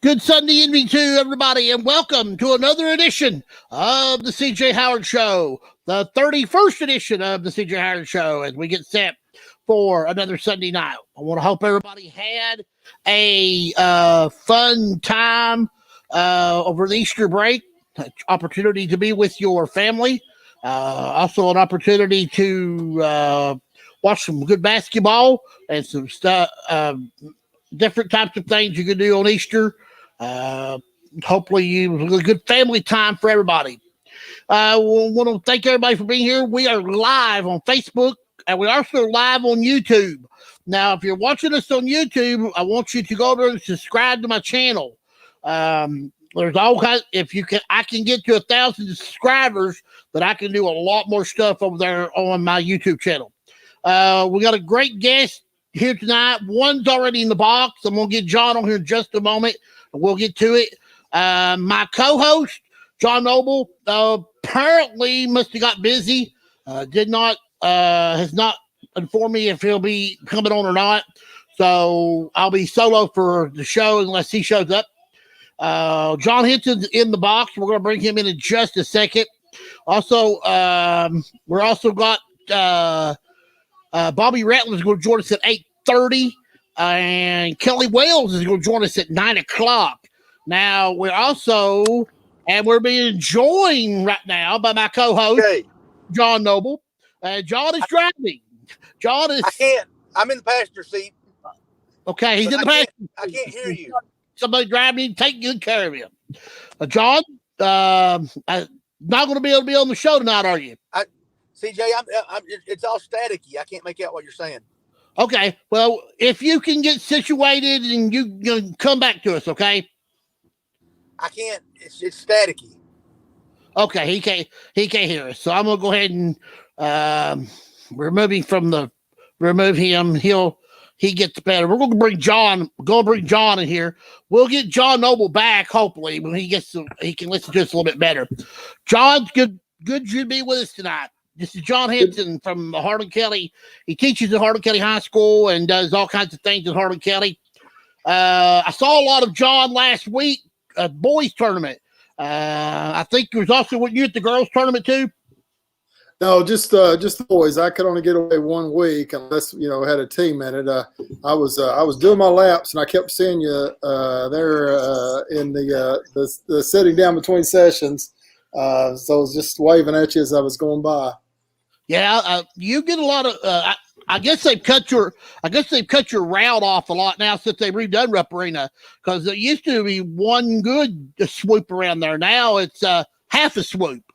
Good Sunday evening to everybody, and welcome to another edition of the C.J. Howard Show, the 31st edition of the C.J. Howard Show, as we get set for another Sunday night. I want to hope everybody had a fun time over the Easter break, opportunity to be with your family, also an opportunity to watch some good basketball and some stuff, different types of things you can do on Easter. Hopefully, it was a good family time for everybody. We want to thank everybody for being here. We are live on Facebook, and we're also live on YouTube. Now, if you're watching us on YouTube, I want you to go over and subscribe to my channel. There's all kinds. If you can, I can get to 1,000 subscribers, but I can do a lot more stuff over there on my YouTube channel. We got a great guest here tonight. One's already in the box. I'm gonna get John on here in just a moment, and we'll get to it. My co-host, John Noble, apparently must have got busy. Has not informed me if he'll be coming on or not. So I'll be solo for the show unless he shows up. John Henson's in the box. We're gonna bring him in just a second. Also, we're also got Bobby Ratliff is going to join us at 8:30, and Kelly Wales is going to join us at 9 o'clock. Now, we're being joined right now by my co-host, John Noble. John is driving. I can't. I'm in the passenger seat. Okay, he's in the passenger seat. I can't hear you. Somebody driving, take good care of him. John, not going to be able to be on the show tonight, are you? CJ, it's all staticky. I can't make out what you're saying. Okay. Well, if you can get situated and you can come back to us, okay? I can't. It's staticky. Okay. He can't hear us. So I'm gonna go ahead and remove him. He gets better. We're gonna bring John in here. We'll get John Noble back, hopefully, when he can listen to us a little bit better. John's good to be with us tonight. This is John Henson from Harlan Kelly. He teaches at Harlan Kelly High School and does all kinds of things at Harlan Kelly. I saw a lot of John last week at boys tournament. I think there was also with you at the girls tournament too. No, just the boys. I could only get away 1 week unless had a team in it. I was doing my laps and I kept seeing you there in the sitting down between sessions. So I was just waving at you as I was going by. Yeah, you get a lot of. I guess they've cut your route off a lot now since they've redone Rupp Arena, because it used to be one good swoop around there. Now it's half a swoop.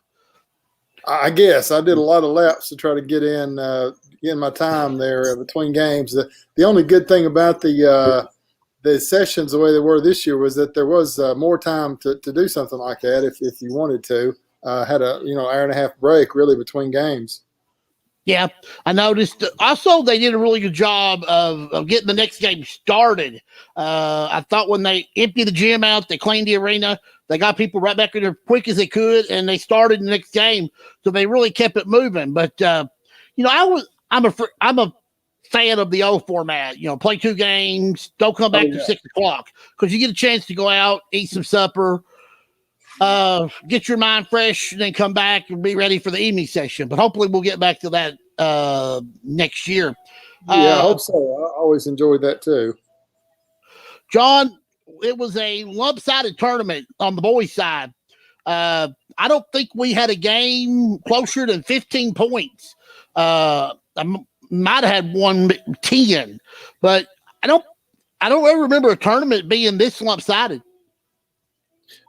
I guess I did a lot of laps to try to get in my time there between games. The only good thing about the sessions the way they were this year was that there was more time to do something like that if you wanted to. Had a hour and a half break really between games. Yeah, I noticed. Also, they did a really good job of getting the next game started. I thought when they emptied the gym out, they cleaned the arena, they got people right back in there quick as they could, and they started the next game. So they really kept it moving. But I'm a fan of the old format. Play 2 games, don't come back to 6 o'clock, because you get a chance to go out, eat some supper, get your mind fresh, and then come back and be ready for the evening session. But hopefully we'll get back to that next year. Yeah, I hope so. I always enjoyed that too. John, it was a lump-sided tournament on the boys' side. I don't think we had a game closer than 15 points. I might have had 10, but I don't ever remember a tournament being this lump-sided.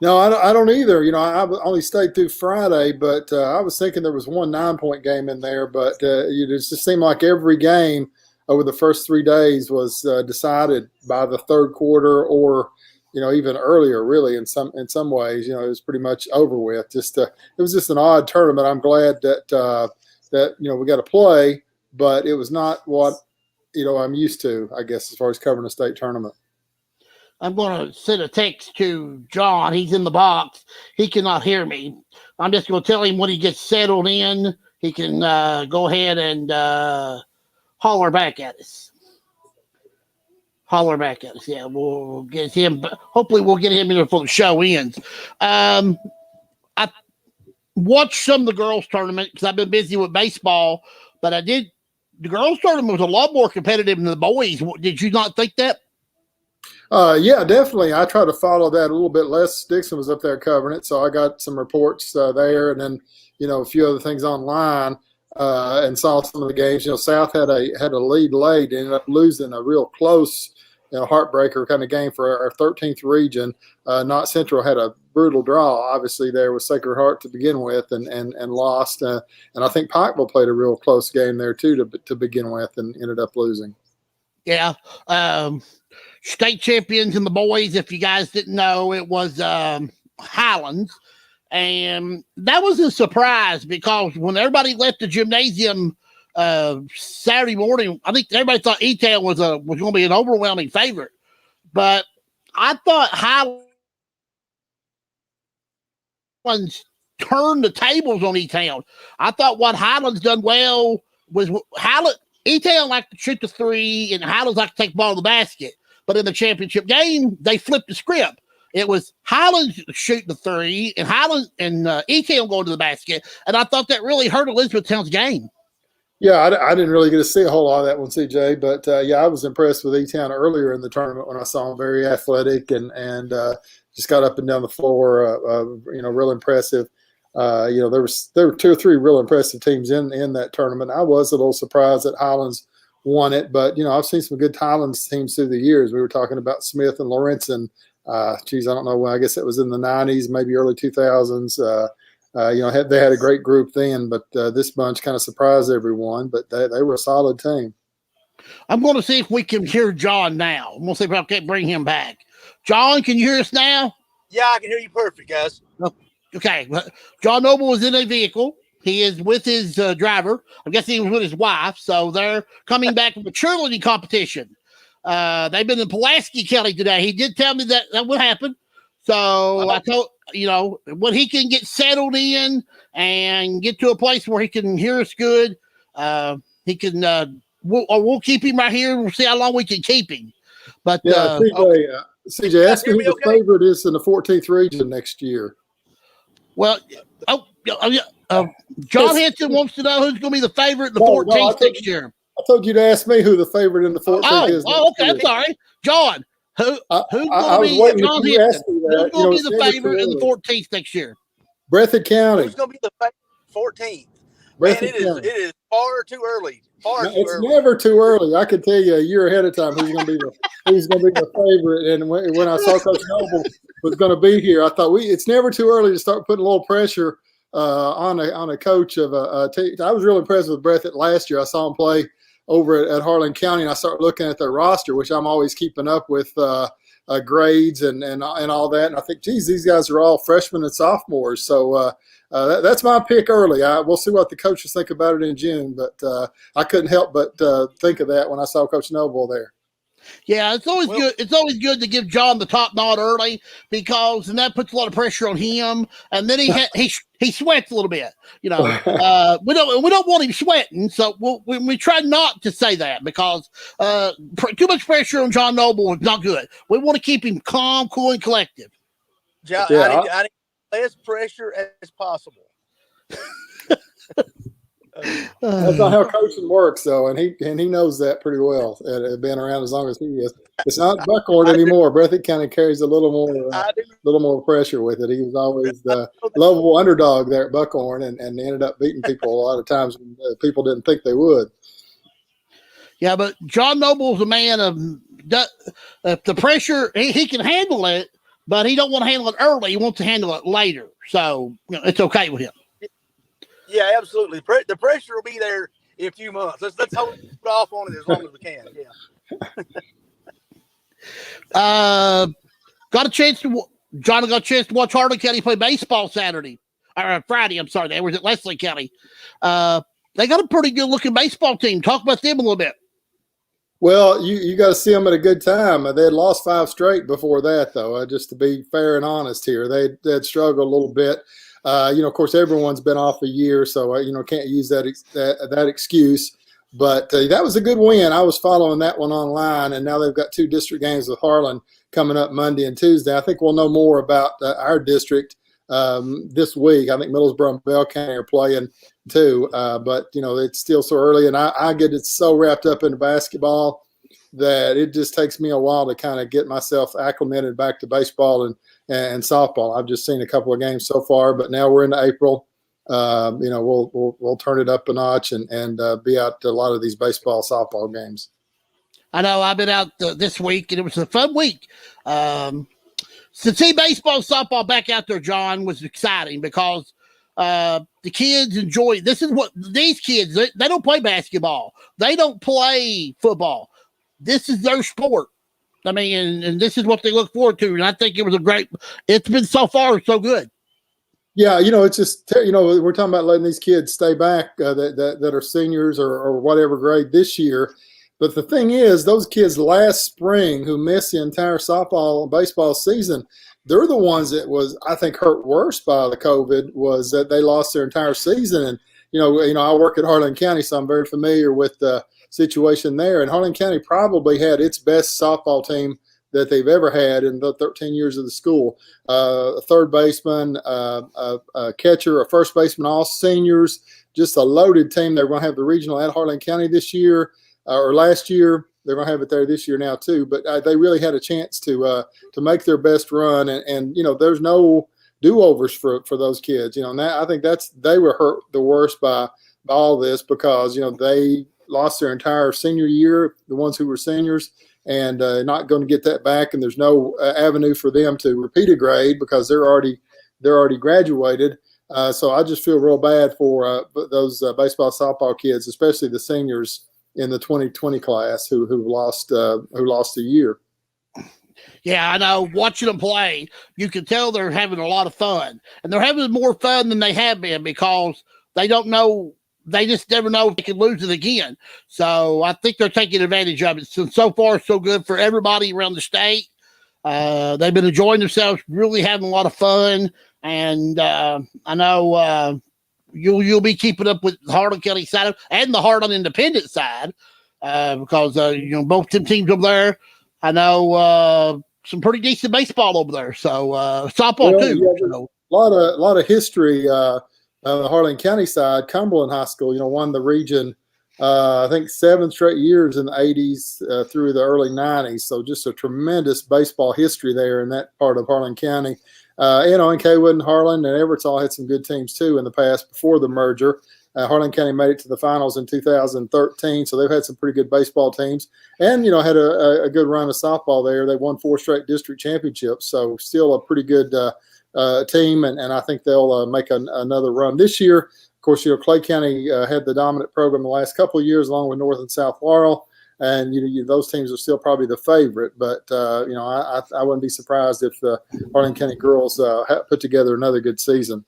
No, I don't either. I only stayed through Friday, but I was thinking there was one 9-point game in there. But it just seemed like every game over the first 3 days was decided by the third quarter, or even earlier. Really, in some ways, it was pretty much over with. It was just an odd tournament. I'm glad that we got to play, but it was not what I'm used to, I guess, as far as covering a state tournament. I'm going to send a text to John. He's in the box. He cannot hear me. I'm just going to tell him when he gets settled in, he can go ahead and holler back at us. Holler back at us. Yeah, we'll get him. Hopefully, we'll get him in before the show ends. I watched some of the girls' tournament because I've been busy with baseball, but I did. The girls' tournament was a lot more competitive than the boys. Did you not think that? Yeah, definitely. I try to follow that a little bit less. Dixon was up there covering it, so I got some reports there, and then a few other things online, and saw some of the games. South had a lead late, ended up losing a real close, heartbreaker kind of game for our 13th region. Not Central had a brutal draw, obviously, there with Sacred Heart to begin with, and lost. And I think Pikeville played a real close game there too to begin with, and ended up losing. Yeah. State champions in the boys, if you guys didn't know, it was Highlands. And that was a surprise because when everybody left the gymnasium Saturday morning, I think everybody thought E-Town was going to be an overwhelming favorite. But I thought Highlands turned the tables on E-Town. I thought what Highlands done well was E-Town liked to shoot the three and Highlands liked to take the ball to the basket. But in the championship game, they flipped the script. It was Highlands shooting the three and Highlands and E-Town going to the basket. And I thought that really hurt Elizabethtown's game. Yeah, I didn't really get to see a whole lot of that one, CJ. But, yeah, I was impressed with E-Town earlier in the tournament when I saw them very athletic and just got up and down the floor, real impressive. There were 2 or 3 real impressive teams in that tournament. I was a little surprised that Highlands won it, but I've seen some good Highlands teams through the years. We were talking about Smith and Lawrence, and I don't know when. I guess it was in the 90s, maybe early 2000s. They had a great group then, but this bunch kind of surprised everyone. But they were a solid team. I'm going to see if we can hear John now. I'm going to see if I can't bring him back. John, can you hear us now? Yeah, I can hear you perfect, guys. Okay. John Noble was in a vehicle. He is with his driver. I guess he was with his wife. So they're coming back from a cheerleading competition. They've been in Pulaski County today. He did tell me that would happen. So I told, when he can get settled in and get to a place where he can hear us good, he can, we'll keep him right here. We'll see how long we can keep him. But yeah, CJ, ask me who the favorite is in the 14th region next year. Well, John Henson wants to know who's going to be the favorite in the 14th next year. I told you to ask me who the favorite in the 14th is. Oh, okay. I'm sorry. John, who's going to be John Henson? Who's going to be the favorite in the 14th next year? Breathitt County. Who's going to be the favorite 14th? Man, it is far too early. It's never too early. I can tell you a year ahead of time who's going to be the favorite. And when I saw Coach Noble was going to be here, I thought it's never too early to start putting a little pressure on a coach of a team. I was real impressed with Breathitt last year. I saw him play over at Harlan County, and I started looking at their roster, which I'm always keeping up with grades and all that. And I think, geez, these guys are all freshmen and sophomores. So that's my pick early. We'll see what the coaches think about it in June, but I couldn't help but think of that when I saw Coach Noble there. Yeah, it's always good. It's always good to give John the top nod early because that puts a lot of pressure on him, and then he sweats a little bit. We don't want him sweating, so we try not to say that because too much pressure on John Noble is not good. We want to keep him calm, cool, and collective. John, I need less pressure as possible. That's not how coaching works, though, and he knows that pretty well. And been around as long as he is. It's not Buckhorn anymore. Breathitt kind of carries a little more pressure with it. He was always the lovable underdog there at Buckhorn, and ended up beating people a lot of times when people didn't think they would. Yeah, but John Noble's a man of the pressure. He can handle it, but he don't want to handle it early. He wants to handle it later. So it's okay with him. Yeah, absolutely. The pressure will be there in a few months. Let's hold off on it as long as we can. Yeah. Got a chance to watch Harlan County play baseball Friday. I'm sorry. They were at Leslie County. They got a pretty good looking baseball team. Talk about them a little bit. Well, you got to see them at a good time. They had lost 5 straight before that, though. Just to be fair and honest here, they had struggled a little bit. Of course, everyone's been off a year, so can't use that excuse. But that was a good win. I was following that one online, and now they've got 2 district games with Harlan coming up Monday and Tuesday. I think we'll know more about our district this week. I think Middlesboro and Bell County are playing too, but it's still so early, and I get it so wrapped up into basketball that it just takes me a while to kind of get myself acclimated back to baseball and softball. I've just seen a couple of games so far, but now we're into April. We'll turn it up a notch and be out to a lot of these baseball, softball games. I know I've been out this week, and it was a fun week. To see baseball, softball back out there, John, was exciting because the kids enjoy it. This is what these kids, they don't play basketball. They don't play football. This is their sport. I mean, and this is what they look forward to. And I think it's been so far so good. Yeah, it's just, we're talking about letting these kids stay back that are seniors or whatever grade this year. But the thing is, those kids last spring who missed the entire softball and baseball season, they're the ones that was, I think, hurt worse by the COVID, was that they lost their entire season. And, I work at Harlan County, so I'm very familiar with the situation there. And Harlan County probably had its best softball team that they've ever had in the 13 years of the school. A third baseman, a catcher, a first baseman, all seniors, just a loaded team. They're going to have the regional at Harlan County this year or last year. They're going to have it there this year now too. But they really had a chance to make their best run. And there's no do-overs for those kids. And I think they were hurt the worst by all this because, they lost their entire senior year, the ones who were seniors, and not going to get that back. And there's no avenue for them to repeat a grade because they're already graduated. So I just feel real bad for those baseball, softball kids, especially the seniors in the 2020 class who lost a year. Yeah, I know. Watching them play, you can tell they're having a lot of fun, and they're having more fun than they have been because they don't know. They just never know if they can lose it again. So I think they're taking advantage of it. So far, so good for everybody around the state. They've been enjoying themselves, really having a lot of fun. And I know you'll be keeping up with the Harlan County side and the Harlan Independent side because both them teams over there. I know some pretty decent baseball over there. So softball too. Yeah, so. A lot of history. The Harlan County side, Cumberland High School, won the region, I think 7 straight years in the 80s through the early 90s. So just a tremendous baseball history there in that part of Harlan County. And Kaywood and Harlan and Everett's all had some good teams too in the past before the merger. Harlan County made it to the finals in 2013, so they've had some pretty good baseball teams and, had a good run of softball there. They won 4 straight district championships, so still a pretty good team, and I think they'll make another run this year. Of course, Clay County had the dominant program the last couple of years, along with North and South Laurel, and those teams are still probably the favorite. But I wouldn't be surprised if the Harlan County girls put together another good season.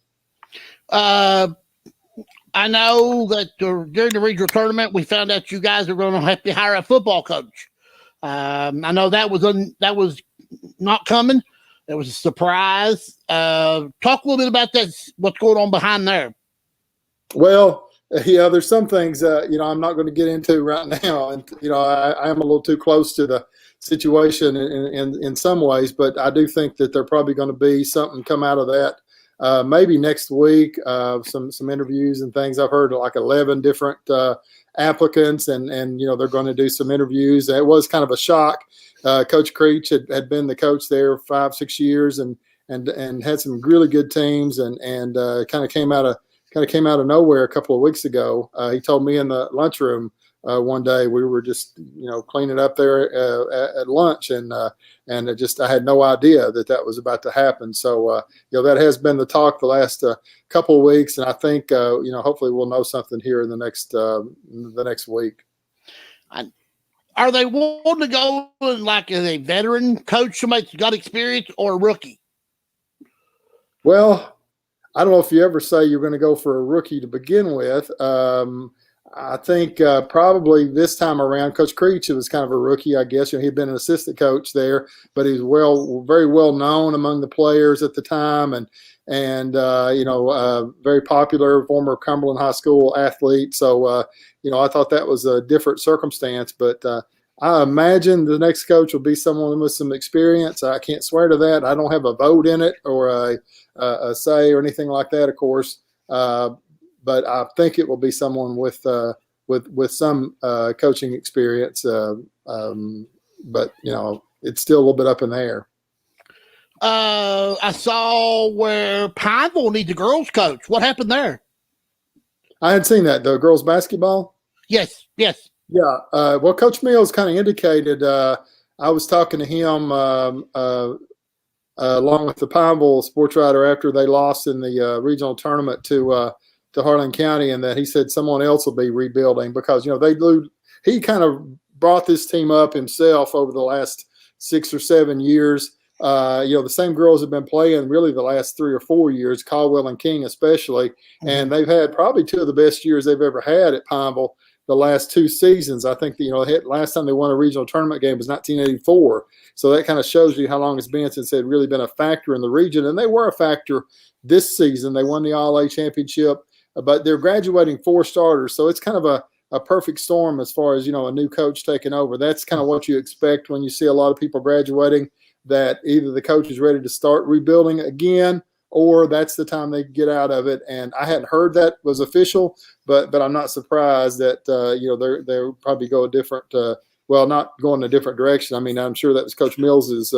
I know that during the regional tournament, we found out you guys are going to have to hire a football coach. I know that was not coming. It was a surprise. Talk a little bit about that. What's going on behind there? Well, there's some things I'm not going to get into right now, and I am a little too close to the situation in some ways, but I do think that there probably going to be something come out of that. Maybe next week, some interviews and things. I've heard like 11 different applicants, and they're going to do some interviews. It was kind of a shock. Coach Creech had been the coach there 5-6 years and had some really good teams, and kind of came out of nowhere a couple of weeks ago. He told me in the lunchroom one day, we were just cleaning up there at lunch, and I had no idea that was about to happen. So that has been the talk the last couple of weeks, and I think hopefully we'll know something here in the next week. Are they wanting to go like as a veteran coach, somebody that's got experience, or a rookie? Well, I don't know if you ever say you're going to go for a rookie to begin with. I think probably this time around, Coach Creech was kind of a rookie, I guess. He'd been an assistant coach there, but he's very well known among the players at the time, and very popular, former Cumberland High School athlete. So I thought that was a different circumstance, but I imagine the next coach will be someone with some experience. I can't swear to that. I don't have a vote in it or a say or anything like that, of course. But I think it will be someone with some coaching experience. But it's still a little bit up in the air. I saw where Pineville needs a girls coach. What happened there? I had seen that, the girls basketball. Yes. Yeah. Well, Coach Mills kind of indicated. I was talking to him along with the Pineville sports writer after they lost in the regional tournament to Harlan County, and that he said someone else will be rebuilding because he kind of brought this team up himself over the last 6 or 7 years. The same girls have been playing really the last 3 or 4 years, Caldwell and King especially, and they've had probably 2 of the best years they've ever had at Pineville the last 2 seasons. I think last time they won a regional tournament game was 1984. So that kind of shows you how long it's been since they'd really been a factor in the region, and they were a factor this season. They won the All-A championship. But they're graduating 4 starters, so it's kind of a perfect storm as far as a new coach taking over. That's kind of what you expect when you see a lot of people graduating, that either the coach is ready to start rebuilding again or that's the time they get out of it. And I hadn't heard that was official, but I'm not surprised that they'll probably go a different not going a different direction. I mean, I'm sure that was Coach Mills's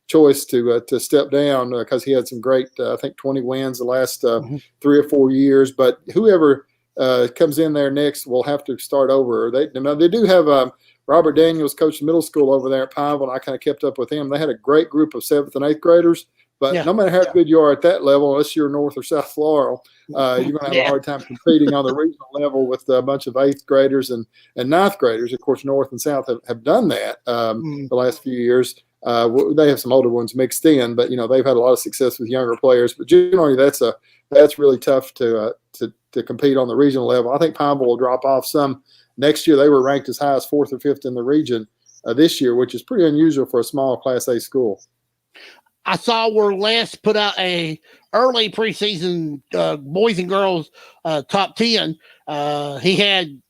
choice to step down because he had some great, I think 20 wins the last 3 or 4 years. But whoever comes in there next will have to start over. They do have Robert Daniels coached middle school over there at Pineville, and I kind of kept up with him. They had a great group of 7th and 8th graders. But no matter how good you are at that level, unless you're North or South Florida, you're going to have a hard time competing on the regional level with a bunch of 8th graders and 9th graders. Of course, North and South have done that the last few years. They have some older ones mixed in, but they've had a lot of success with younger players. But generally, that's really tough to compete on the regional level. I think Pineville will drop off some next year. They were ranked as high as 4th or 5th in the region this year, which is pretty unusual for a small Class A school. I saw where Les put out a early preseason boys and girls top 10. He had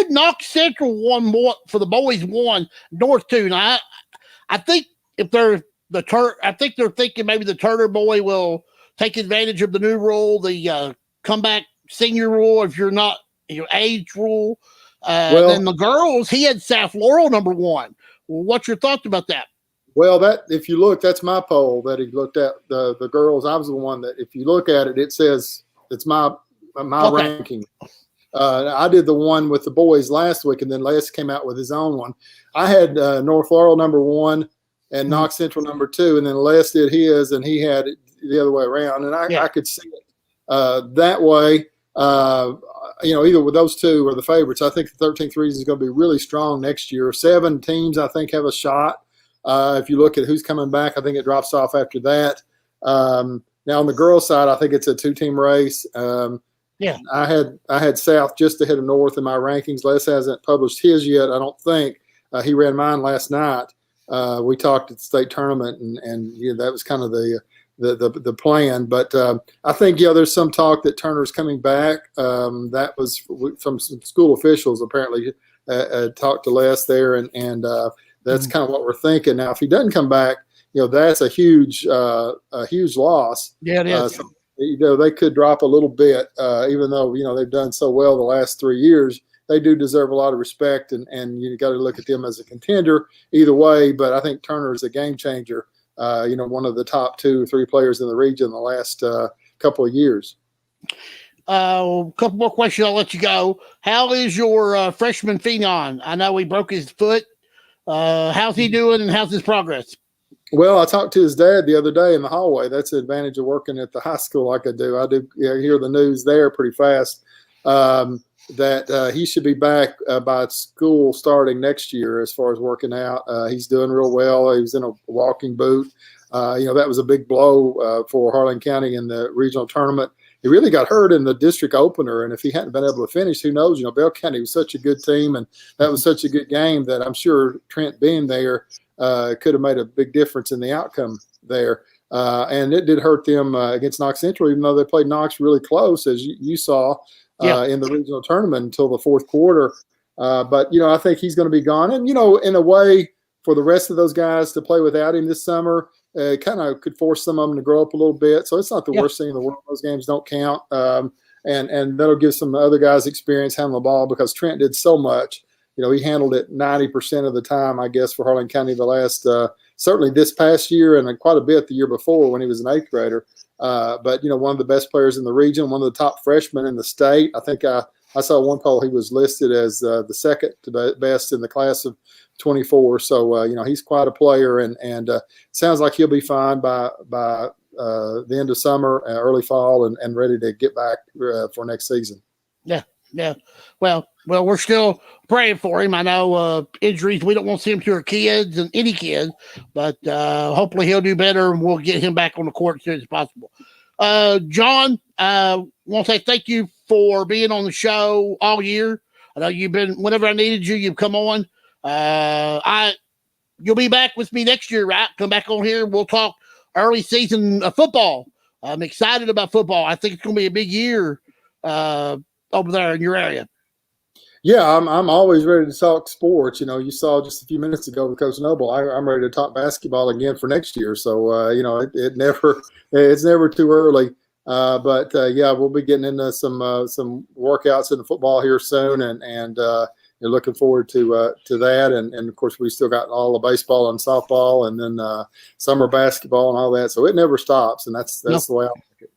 Knox Central won more for the boys, 1 North 2. Now I think if they're I think they're thinking maybe the Turner boy will take advantage of the new rule, the comeback senior rule, if you're not your age rule. Then the girls, he had South Laurel number 1. Well, what's your thoughts about that? Well, if you look, that's my poll that he looked at the girls. I was the one that, if you look at it, it says it's my ranking. I did the one with the boys last week, and then Les came out with his own one. I had North Laurel number 1 and Knox Central number 2, and then Les did his, and he had it the other way around. And I could see it that way. Either with those 2 or the favorites. I think the 13th region is going to be really strong next year. 7 teams, I think, have a shot. If you look at who's coming back, I think it drops off after that. Now on the girls' side, I think it's a 2-team race. I had South just ahead of North in my rankings. Les hasn't published his yet, I don't think. He ran mine last night. We talked at the state tournament, and that was kind of the plan. But I think there's some talk that Turner's coming back. That was from some school officials apparently talked to Les there, and that's kind of what we're thinking. Now, if he doesn't come back, that's a huge loss. Yeah, it is. So, they could drop a little bit, even though they've done so well the last 3 years. They do deserve a lot of respect, and you got to look at them as a contender either way. But I think Turner is a game changer. One of the top 2 or 3 players in the region the last couple of years. A couple more questions. I'll let you go. How is your freshman phenom? I know he broke his foot. How's he doing, and how's his progress? Well, I talked to his dad the other day in the hallway. That's the advantage of working at the high school like I do. I do hear the news there pretty fast that he should be back by school starting next year as far as working out. He's doing real well. He was in a walking boot. That was a big blow for Harlan County in the regional tournament. he really got hurt in the district opener. And if he hadn't been able to finish, who knows? Bell County was such a good team, and that was such a good game that I'm sure Trent being there could have made a big difference in the outcome there. And it did hurt them against Knox Central, even though they played Knox really close, as you saw in the regional tournament until the fourth quarter. But I think he's going to be gone. And, in a way, for the rest of those guys to play without him this summer, kind of could force some of them to grow up a little bit. So it's not the worst thing in the world. Those games don't count. And that'll give some other guys experience handling the ball, because Trent did so much. He handled it 90% of the time, I guess, for Harlan County the last certainly this past year, and quite a bit the year before when he was an 8th grader. But, one of the best players in the region, one of the top freshmen in the state. I think I saw one poll, he was listed as the second to best in the class of 24. So, he's quite a player, and sounds like he'll be fine by the end of summer, early fall, and ready to get back for next season. Yeah. Well, we're still praying for him. I know injuries, we don't want to see him to our kids and any kid, but hopefully he'll do better, and we'll get him back on the court as soon as possible. John, I want to say thank you for being on the show all year. I know you've been, whenever I needed you, you've come on. You'll be back with me next year, right? Come back on here. We'll talk early season football. I'm excited about football. I think it's going to be a big year over there in your area. Yeah, I'm always ready to talk sports. You saw just a few minutes ago with Coach Noble, I'm ready to talk basketball again for next year. So, it's never too early. But we'll be getting into some workouts in the football here soon, and looking forward to that. And of course, we still got all the baseball and softball, and then summer basketball and all that. So it never stops, and that's the way I like it.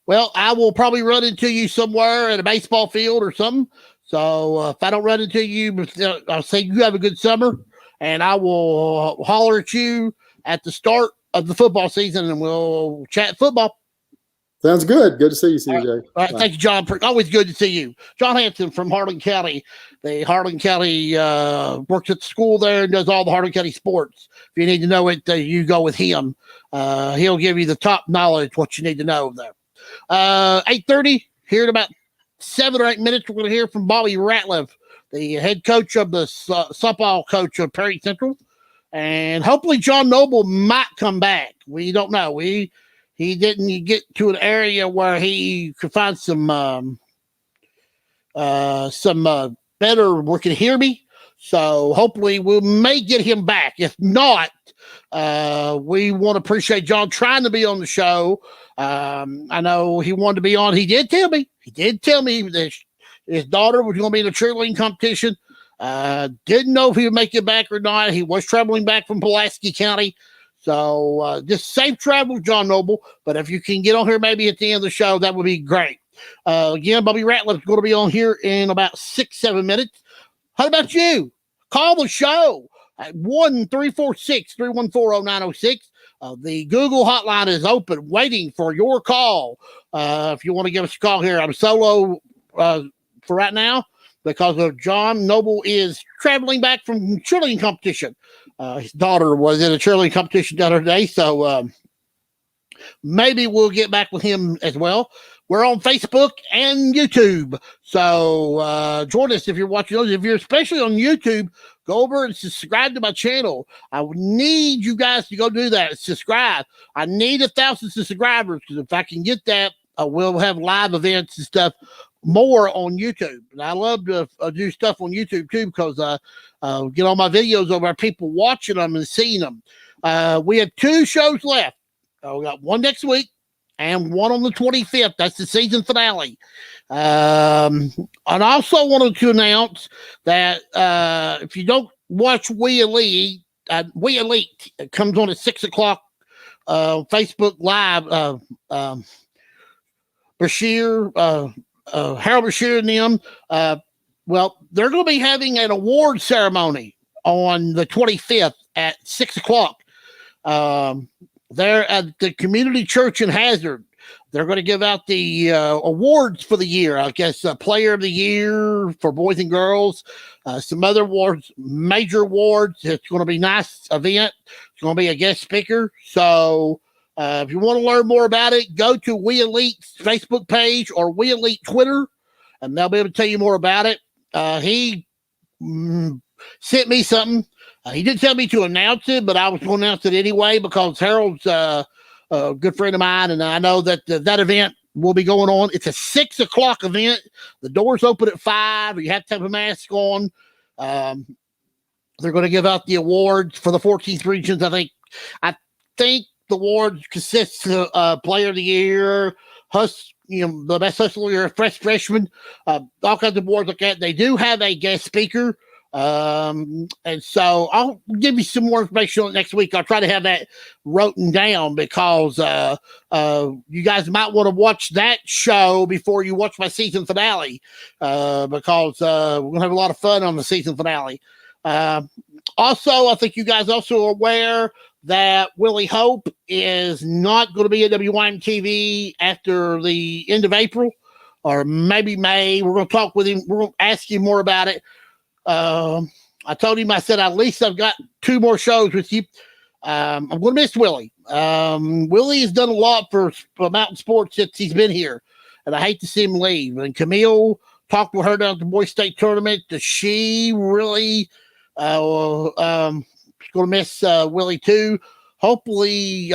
Well, I will probably run into you somewhere at a baseball field or something. So if I don't run into you, I'll say you have a good summer, and I will holler at you at the start of the football season, and we'll chat football. Sounds good. Good to see you, CJ. All right. Thank you, John. Always good to see you. John Henson from Harlan County. The Harlan County works at the school there and does all the Harlan County sports. If you need to know it, you go with him. He'll give you the top knowledge, what you need to know there. 8:30, here in about 7 or 8 minutes, we're going to hear from Bobby Ratliff, the head coach of the softball coach of Perry Central. And hopefully John Noble might come back. We don't know. He didn't get to an area where he could find some better where he can hear me. So hopefully we may get him back. If not, we want to appreciate John trying to be on the show. I know he wanted to be on. He did tell me that his daughter was going to be in a cheerleading competition. Didn't know if he would make it back or not. He was traveling back from Pulaski County. So just safe travel, John Noble. But if you can get on here maybe at the end of the show, that would be great. Again, Bobby Ratliff is going to be on here in about 6-7 minutes. How about you? Call the show at 1-346-314-0906. The Google hotline is open, waiting for your call. If you want to give us a call here, I'm solo for right now because of John Noble is traveling back from cheerleading competition. His daughter was in a cheerleading competition the other day, so maybe we'll get back with him as well. We're on Facebook and YouTube, so join us if you're watching those. If you're especially on YouTube, go over and subscribe to my channel. I need you guys to go do that. Subscribe. I need 1,000 subscribers, because if I can get that, we'll have live events and stuff more on YouTube. And I love to do stuff on YouTube too, because get all my videos over people watching them and seeing them. We have 2 shows left. We got one next week and one on the 25th. That's the season finale. And I also wanted to announce that if you don't watch We Elite, it comes on at 6 o'clock Facebook Live. Bashir, Harold Bashir and them, well, they're going to be having an award ceremony on the 25th at 6 o'clock. They're at the Community Church in Hazard. They're going to give out the awards for the year. I guess Player of the Year for boys and girls. Some other awards, major awards. It's going to be a nice event. It's going to be a guest speaker. So If you want to learn more about it, go to We Elite's Facebook page or We Elite Twitter, and they'll be able to tell you more about it. He sent me something. He didn't tell me to announce it, but I was going to announce it anyway because Harold's a good friend of mine, and I know that that event will be going on. It's a 6 o'clock event. The doors open at 5. You have to have a mask on. They're going to give out the awards for the 14th regions. I think the awards consists of Player of the Year, the best hustler of the year, freshman, all kinds of awards like that. They do have a guest speaker. And so I'll give you some more information on it next week. I'll try to have that written down because you guys might want to watch that show before you watch my season finale, because we're gonna have a lot of fun on the season finale. Also, I think you guys also are aware that Willie Hope is not going to be at WYMT-TV after the end of April or maybe May. We're going to talk with him. We're going to ask him more about it. I told him, I said, at least I've got 2 more shows with you. I'm going to miss Willie. Willie has done a lot for Mountain Sports since he's been here, and I hate to see him leave. And Camille talked with her down at the Boys State Tournament. She really going to miss Willie too. Hopefully,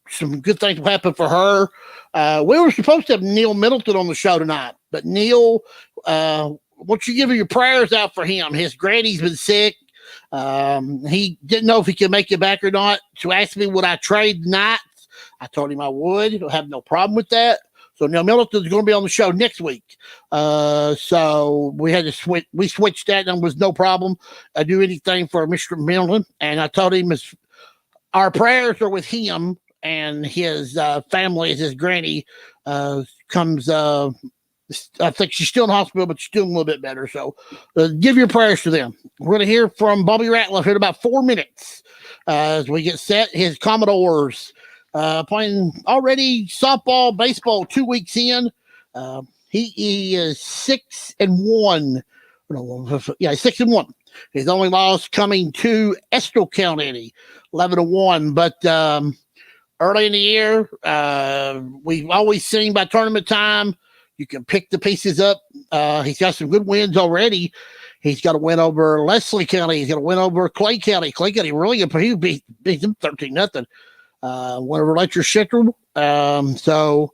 some good things will happen for her. We were supposed to have Neil Middleton on the show tonight, but Neil, won't you give your prayers out for him? His granny's been sick. He didn't know if he could make it back or not. So asked me, would I trade nights? I told him I would. I have no problem with that. So Neil Middleton's going to be on the show next week. So we had to switch. We switched that, and there was no problem. I do anything for Mr. Middleton, and I told him our prayers are with him and his family as his granny comes. I think she's still in the hospital, but she's doing a little bit better. So give your prayers to them. We're going to hear from Bobby Ratliff here in about 4 minutes as we get set. His Commodores playing already softball, baseball 2 weeks in. He is 6-1. Yeah, 6-1. His only loss coming to Estill County, 11-1. But early in the year, we've always seen by tournament time, you can pick the pieces up. He's got some good wins already. He's got a win over Leslie County. He's got a win over Clay County. Clay County really beat them 13-0. Went over Letcher Central. So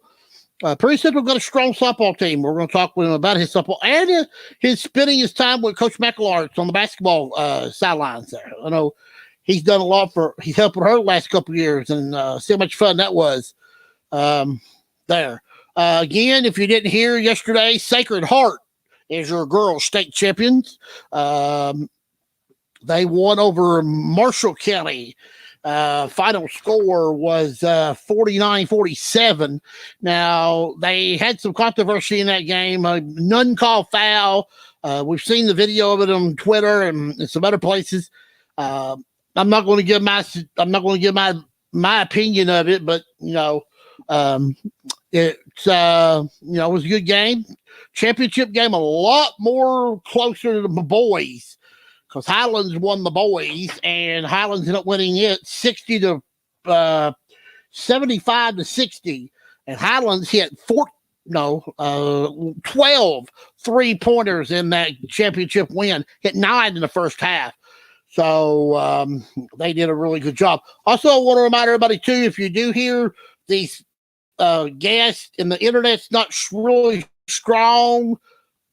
Prairie Central got a strong softball team. We're going to talk with him about his softball and his spending his time with Coach McEllarts on the basketball sidelines there. I know he's done a lot he's helping her the last couple of years, and see how much fun that was there. Again, if you didn't hear yesterday, Sacred Heart is your girls state champions. They won over Marshall County. Final score was 49-47. Now, they had some controversy in that game. None called foul. We've seen the video of it on Twitter and some other places. I'm not going to give my opinion of it, but it was a good game. Championship game, a lot more closer to the boys because Highlands won the boys, and Highlands ended up winning it 75-60. And Highlands hit 12 3-pointers in that championship win, hit 9 in the first half. So they did a really good job. Also, I want to remind everybody, too, if you do hear these gas and the internet's not really strong,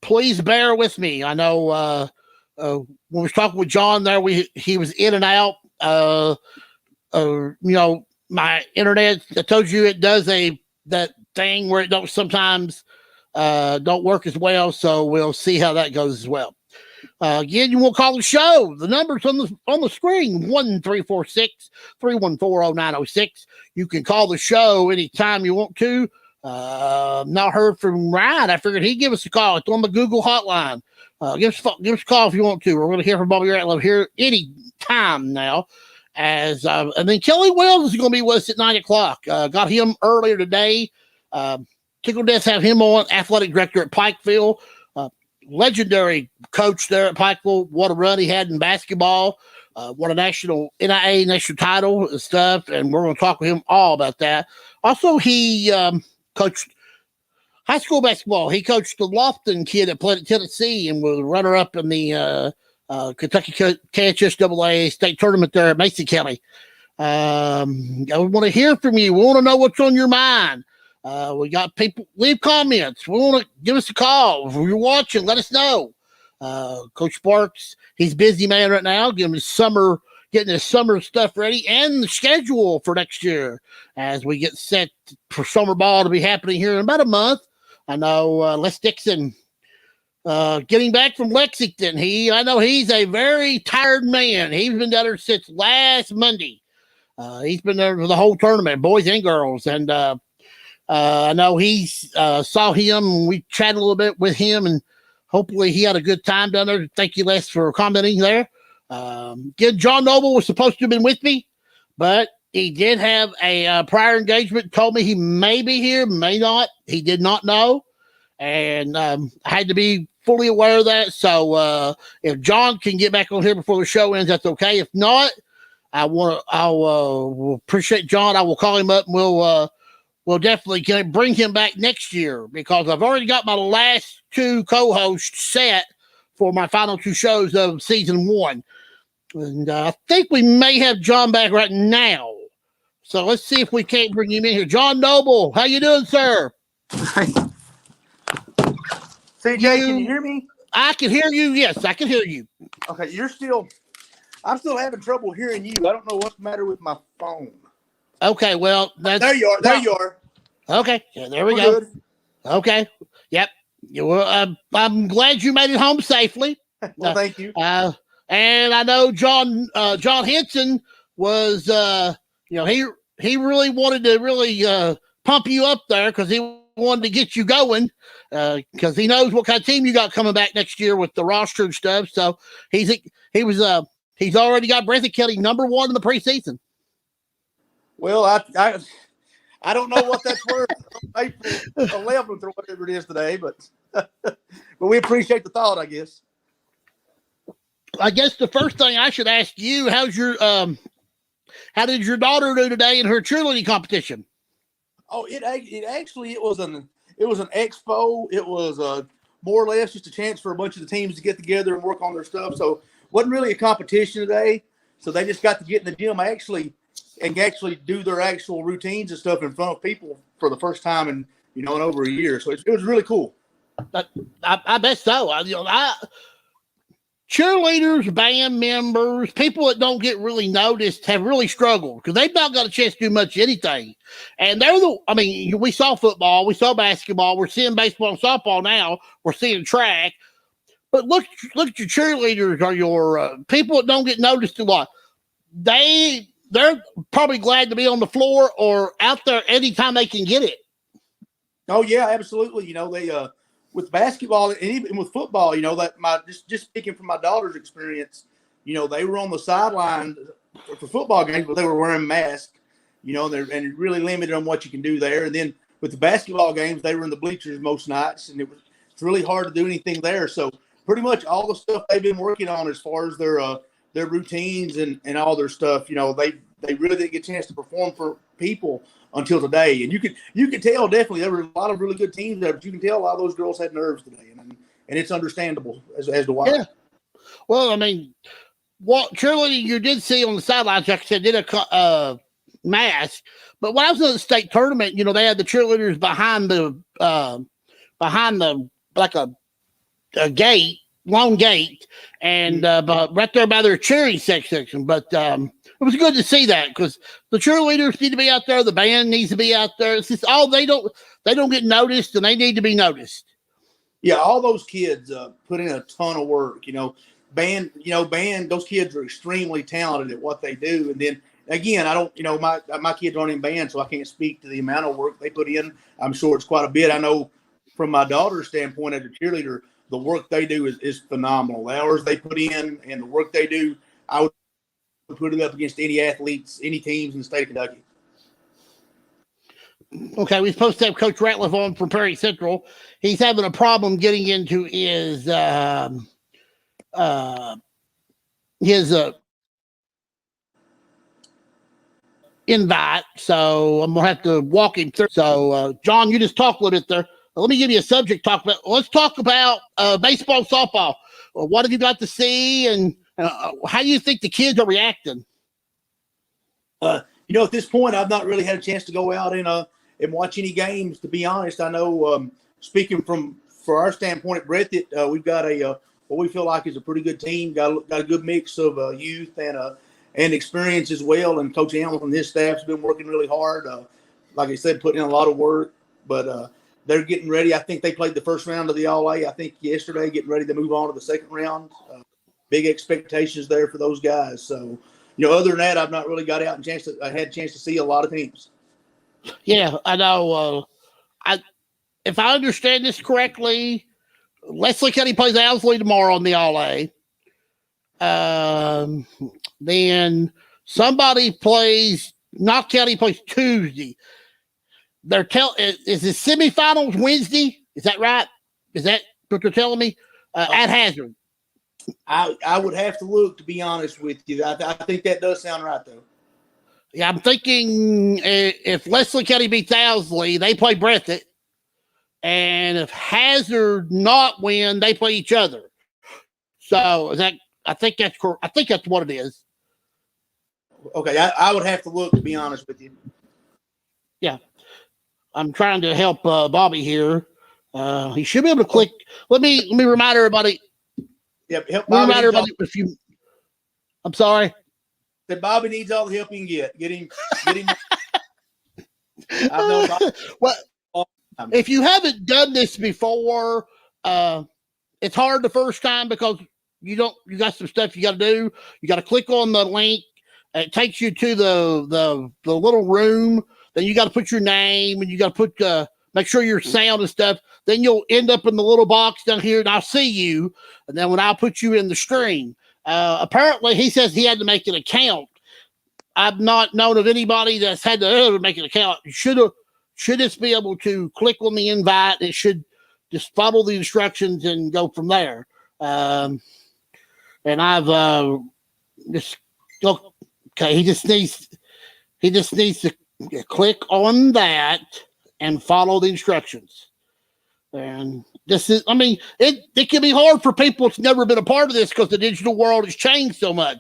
please bear with me. I know when we was talking with John there, he was in and out. My internet, I told you it does that thing where it don't sometimes don't work as well. So we'll see how that goes as well. Again, you will call the show. The number's on the screen, 1-346-314-0906. You can call the show anytime you want to. Not heard from Ryan. I figured he'd give us a call. It's on the Google hotline. Give us a call if you want to. We're going to hear from Bobby Ratliff here any time now. And then Kelly Wells is going to be with us at 9 o'clock. Got him earlier today. Tickled death have him on, athletic director at Pikeville. Legendary coach there at Pikeville. What a run he had in basketball. won a national NIA national title and stuff, and we're going to talk with him all about that. Also, he coached high school basketball. He coached the Lofton kid that played at Tennessee and was runner-up in the Kentucky KHSAA state tournament there at Mason County. I want to hear from you. We want to know what's on your mind. We got people leave comments. We want to give us a call. If you're watching, let us know. Coach Sparks, he's a busy man right now, getting his summer stuff ready and the schedule for next year as we get set for summer ball to be happening here in about a month. I know Les Dixon getting back from Lexington. I know he's a very tired man. He's been down there since last Monday. He's been there for the whole tournament, boys and girls. And I know he's saw him. We chatted a little bit with him, and hopefully he had a good time down there. Thank you, Les, for commenting there. Again, John Noble was supposed to have been with me, but he did have a prior engagement. Told me he may be here, may not. He did not know, and I had to be fully aware of that. So if John can get back on here before the show ends, that's okay. If not, I'll appreciate John. I will call him up, and we'll definitely bring him back next year because I've already got my last two co-hosts set for my final two shows of season 1. And I think we may have John back right now. So let's see if we can't bring him in here. John Noble, how you doing, sir? CJ, can you hear me? I can hear you. Yes, I can hear you. Okay, I'm still having trouble hearing you. I don't know what's the matter with my phone. Okay, well, there you are. There you are. Okay, yeah, there we go. Good. Okay, yep. I'm glad you made it home safely. Well, thank you. And I know John Henson was, he really wanted to really pump you up there because he wanted to get you going because he knows what kind of team you got coming back next year with the roster and stuff. So he's already got Breathitt County #1 in the preseason. Well, I don't know what that's worth. April 11th or whatever it is today, but we appreciate the thought, I guess. I guess the first thing I should ask you, how did your daughter do today in her cheerleading competition? Oh, it was an expo. It was more or less just a chance for a bunch of the teams to get together and work on their stuff. So wasn't really a competition today. So they just got to get in the gym and actually do their actual routines and stuff in front of people for the first time in over a year. So it was really cool. I bet so. Cheerleaders, band members, people that don't get really noticed have really struggled because they've not got a chance to do much anything. And we saw football, we saw basketball, we're seeing baseball and softball now, we're seeing track. But look at your cheerleaders or your people that don't get noticed a lot. They're probably glad to be on the floor or out there anytime they can get it. Oh yeah, absolutely. They with basketball and even with football, just speaking from my daughter's experience, they were on the sideline for football games, but they were wearing masks, and really limited on what you can do there. And then with the basketball games, they were in the bleachers most nights, and it's really hard to do anything there. So pretty much all the stuff they've been working on as far as their routines and all their stuff, they really didn't get a chance to perform for people until today. And you could tell definitely there were a lot of really good teams there, but you can tell a lot of those girls had nerves today, and it's understandable as to why. Yeah. Well, what cheerleading you did see on the sidelines, like I said, did a mask. But when I was in the state tournament, they had the cheerleaders behind like a gate, long gate, and right there by their cheering section. But it was good to see that because the cheerleaders need to be out there, the band needs to be out there. It's just they don't get noticed, and they need to be noticed. Yeah, all those kids put in a ton of work. Band. Those kids are extremely talented at what they do. And then again, I don't. My kids aren't in band, so I can't speak to the amount of work they put in. I'm sure it's quite a bit. I know from my daughter's standpoint as a cheerleader, the work they do is phenomenal. The hours they put in and the work they do, I would put it up against any athletes, any teams in the state of Kentucky. Okay, we're supposed to have Coach Ratliff on from Perry Central. He's having a problem getting into his invite, so I'm gonna have to walk him through. So, John, you just talk a little bit there. Let me give you a subject to talk about. Let's talk about baseball, softball. What have you got to see, and how do you think the kids are reacting? At this point, I've not really had a chance to go out and watch any games. To be honest, I know speaking for our standpoint at Breathitt, we've got what we feel like is a pretty good team. Got a good mix of youth and experience as well. And Coach Hamilton and his staff's been working really hard. Like I said, putting in a lot of work, but they're getting ready. I think they played the first round of the All-A, I think yesterday, getting ready to move on to the second round. Big expectations there for those guys. So, other than that, I've not really got out and I had a chance to see a lot of teams. Yeah, I know. If I understand this correctly, Leslie County plays Owsley tomorrow on the All-A. Then somebody plays, Knox County plays Tuesday. Is the semifinals Wednesday? Is that right? Is that what they're telling me? At Hazard. I would have to look, to be honest with you. I think that does sound right, though. Yeah, I'm thinking if Leslie County beats Owsley, they play Breathitt. And if Hazard not win, they play each other. So I think that's correct. I think that's what it is. Okay, I would have to look, to be honest with you. Yeah. I'm trying to help Bobby here. He should be able to click. Let me remind everybody. Yep, help Bobby. Remind everybody I'm sorry. That Bobby needs all the help he can get. Get him. I know Bobby. Well, if you haven't done this before, it's hard the first time because you got some stuff you got to do. You got to click on the link. It takes you to the little room. Then you got to put your name and you got to put make sure your sound and stuff. Then you'll end up in the little box down here, and I'll see you. And then when I'll put you in the stream, apparently he says he had to make an account. I've not known of anybody that's had to ever make an account. You should just be able to click on the invite. It should just follow the instructions and go from there. And I've just okay. He just needs to click on that and follow the instructions. And this is, it can be hard for people that's never been a part of this because the digital world has changed so much.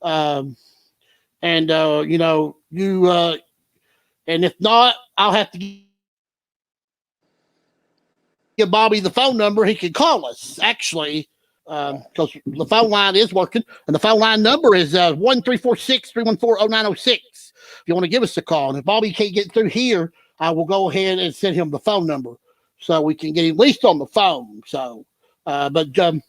And if not, I'll have to give Bobby the phone number. He can call us, actually, because the phone line is working. And the phone line number is 1-346-314-0906. If you want to give us a call. And if Bobby can't get through here, I will go ahead and send him the phone number so we can get him at least on the phone. So, but John,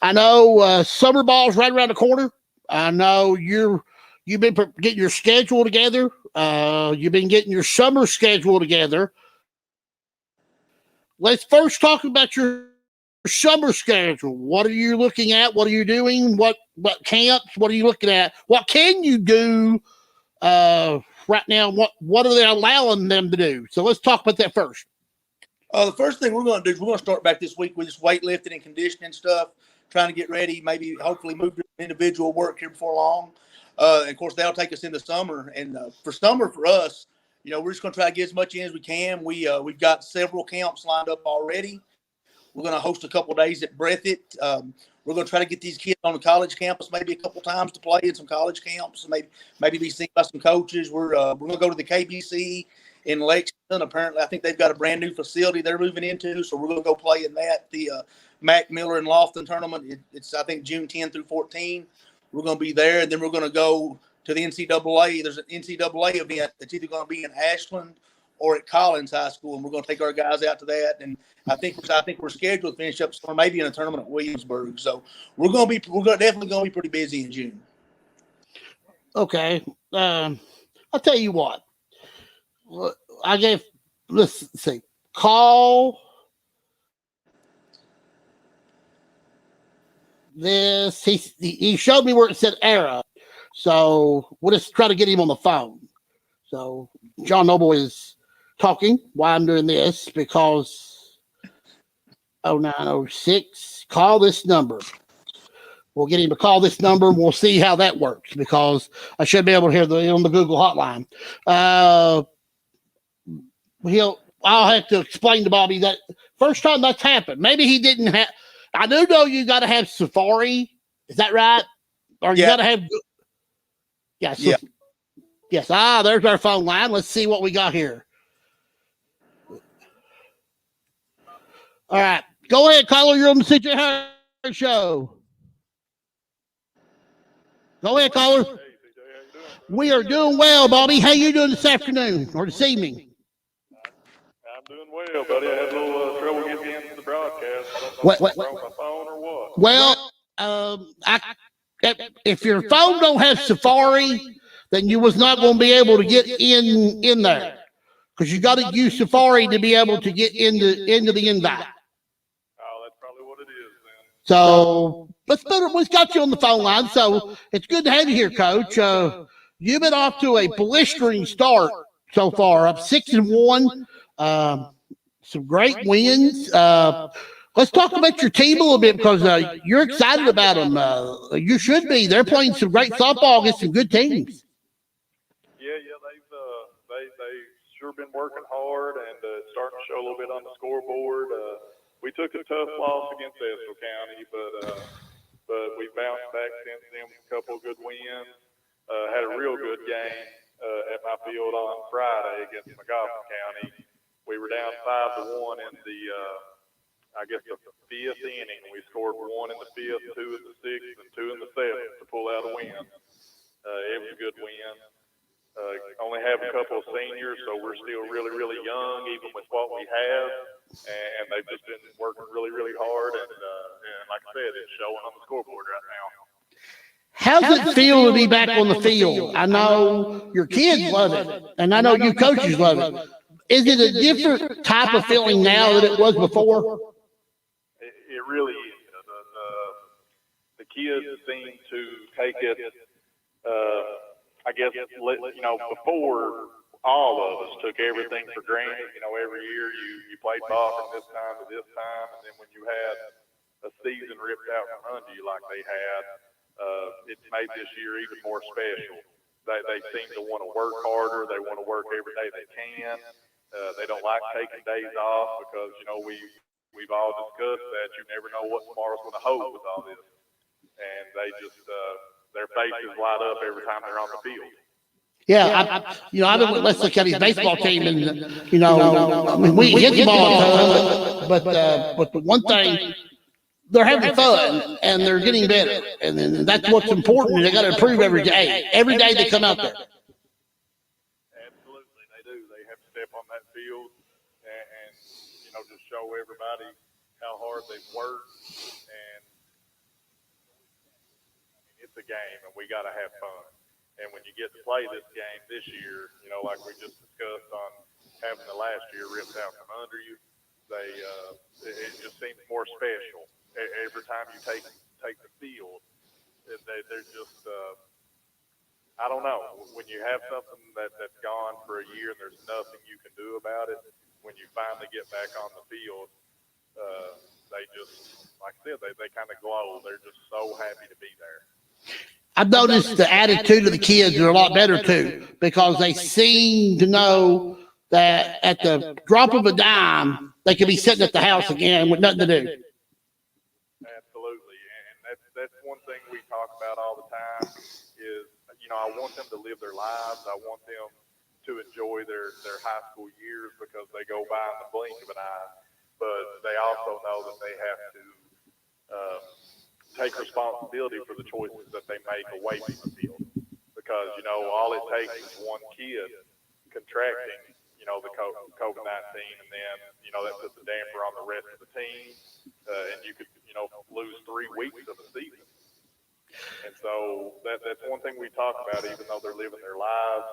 I know summer ball's right around the corner. I know you've been getting your schedule together. You've been getting your summer schedule together. Let's first talk about your summer schedule. What are you looking at? What are you doing? What camps? What are you looking at? What can you do right now? What are they allowing them to do? So let's talk about that first. The first thing we're going to do is we're going to start back this week with just weightlifting and conditioning stuff, trying to get ready, maybe hopefully move to individual work here before long. And of course, that'll take us into summer. And for summer, for us, we're just going to try to get as much in as we can. We've got several camps lined up already. We're going to host a couple of days at Breathitt. We're going to try to get these kids on the college campus maybe a couple times to play in some college camps, maybe be seen by some coaches. We're going to go to the KBC in Lexington. Apparently, I think they've got a brand new facility they're moving into, so we're going to go play in that. The Mac Miller and Lofton tournament, it's I think June 10 through 14. We're going to be there, and then we're going to go to the NCAA. There's an NCAA event that's either going to be in Ashland or at Collins High School, and we're going to take our guys out to that. And I think we're scheduled to finish up somewhere, maybe in a tournament at Williamsburg. So we're definitely going to be pretty busy in June. Okay, I'll tell you what. Let's see. Call this. He showed me where it said error. So we'll just try to get him on the phone. So John Noble is talking while I'm doing this because 0906. Call this number. We'll get him to call this number and we'll see how that works because I should be able to hear on the Google hotline. I'll have to explain to Bobby that first time that's happened. Maybe he didn't have. I do know you got to have Safari. Is that right? Or you got to have. Yeah. So, yes. There's our phone line. Let's see what we got here. All right. Go ahead, caller. You're on the CJ Howard Show. Go ahead, caller. We are doing well, Bobby. How you doing this afternoon or this evening? I'm doing well, buddy. I had a little trouble getting into the broadcast. What? Broke my phone or what? Well, if your phone don't have Safari, then you was not going to be able to get in there because you got to use Safari to be able to get into the invite. Oh, that's probably what it is then. So we've got you on the phone line. So it's good to have you here, Coach. You've been off to a blistering start so far, up 6-1. Some great wins. Let's talk about your team a little bit because you're excited about them. You should be. They're playing some great softball against some good teams. Yeah, they've sure been working hard and starting to show a little bit on the scoreboard. We took a tough loss against Estill County, but we bounced back since then with a couple of good wins. Had a real good game at my field on Friday against McGoffin County. We were down 5-1 in the, the 5th inning. We scored 1 in the 5th, 2 in the 6th, and 2 in the 7th to pull out a win. It was a good win. Only have a couple of seniors, so we're still really, really young, even with what we have. And they've just been working really, really hard. And like I said, it's showing on the scoreboard right now. How's it feel to be back on the field? I know your kids love it, and I know you coaches love it. Is it a different type of feeling now than it was before? It really is. The kids seem to take it, before all of us took everything for granted. Every year you played ball from this time to this time, and then when you had a season ripped out from under you like they had, it's made this year even more special. They seem to want to work harder. They want to work every day they can. They don't like taking days off because, we've all discussed that you never know what tomorrow's going to hold with all this. And they just, their faces light up every time they're on the field. Yeah, I've been with Leslie County's baseball team, and we hit the ball, but the one thing, they're having fun and they're getting better, and then that's what's important. They got to improve every day. Every day they come out there. Absolutely, they do. They have to step on that field and just show everybody how hard they've worked. And it's a game, and we got to have fun. And when you get to play this game this year, like we just discussed on having the last year ripped out from under you, it just seems more special. Every time you take the field, they're just, I don't know. When you have something that's gone for a year and there's nothing you can do about it, when you finally get back on the field, they just, like I said, they kind of glow. They're just so happy to be there. I've noticed the attitude of the kids are a lot better too, because they seem to know that at the drop of a dime, they could be sitting at the house again with nothing to do. Absolutely, and that's one thing we talk about all the time is, I want them to live their lives. I want them to enjoy their high school years because they go by in the blink of an eye, but they also know that they have to take responsibility for the choices that they make away from the field, because all it takes is one kid contracting the COVID-19, and then that puts a damper on the rest of the team, and you could lose 3 weeks of the season. And so that's one thing we talk about, even though they're living their lives,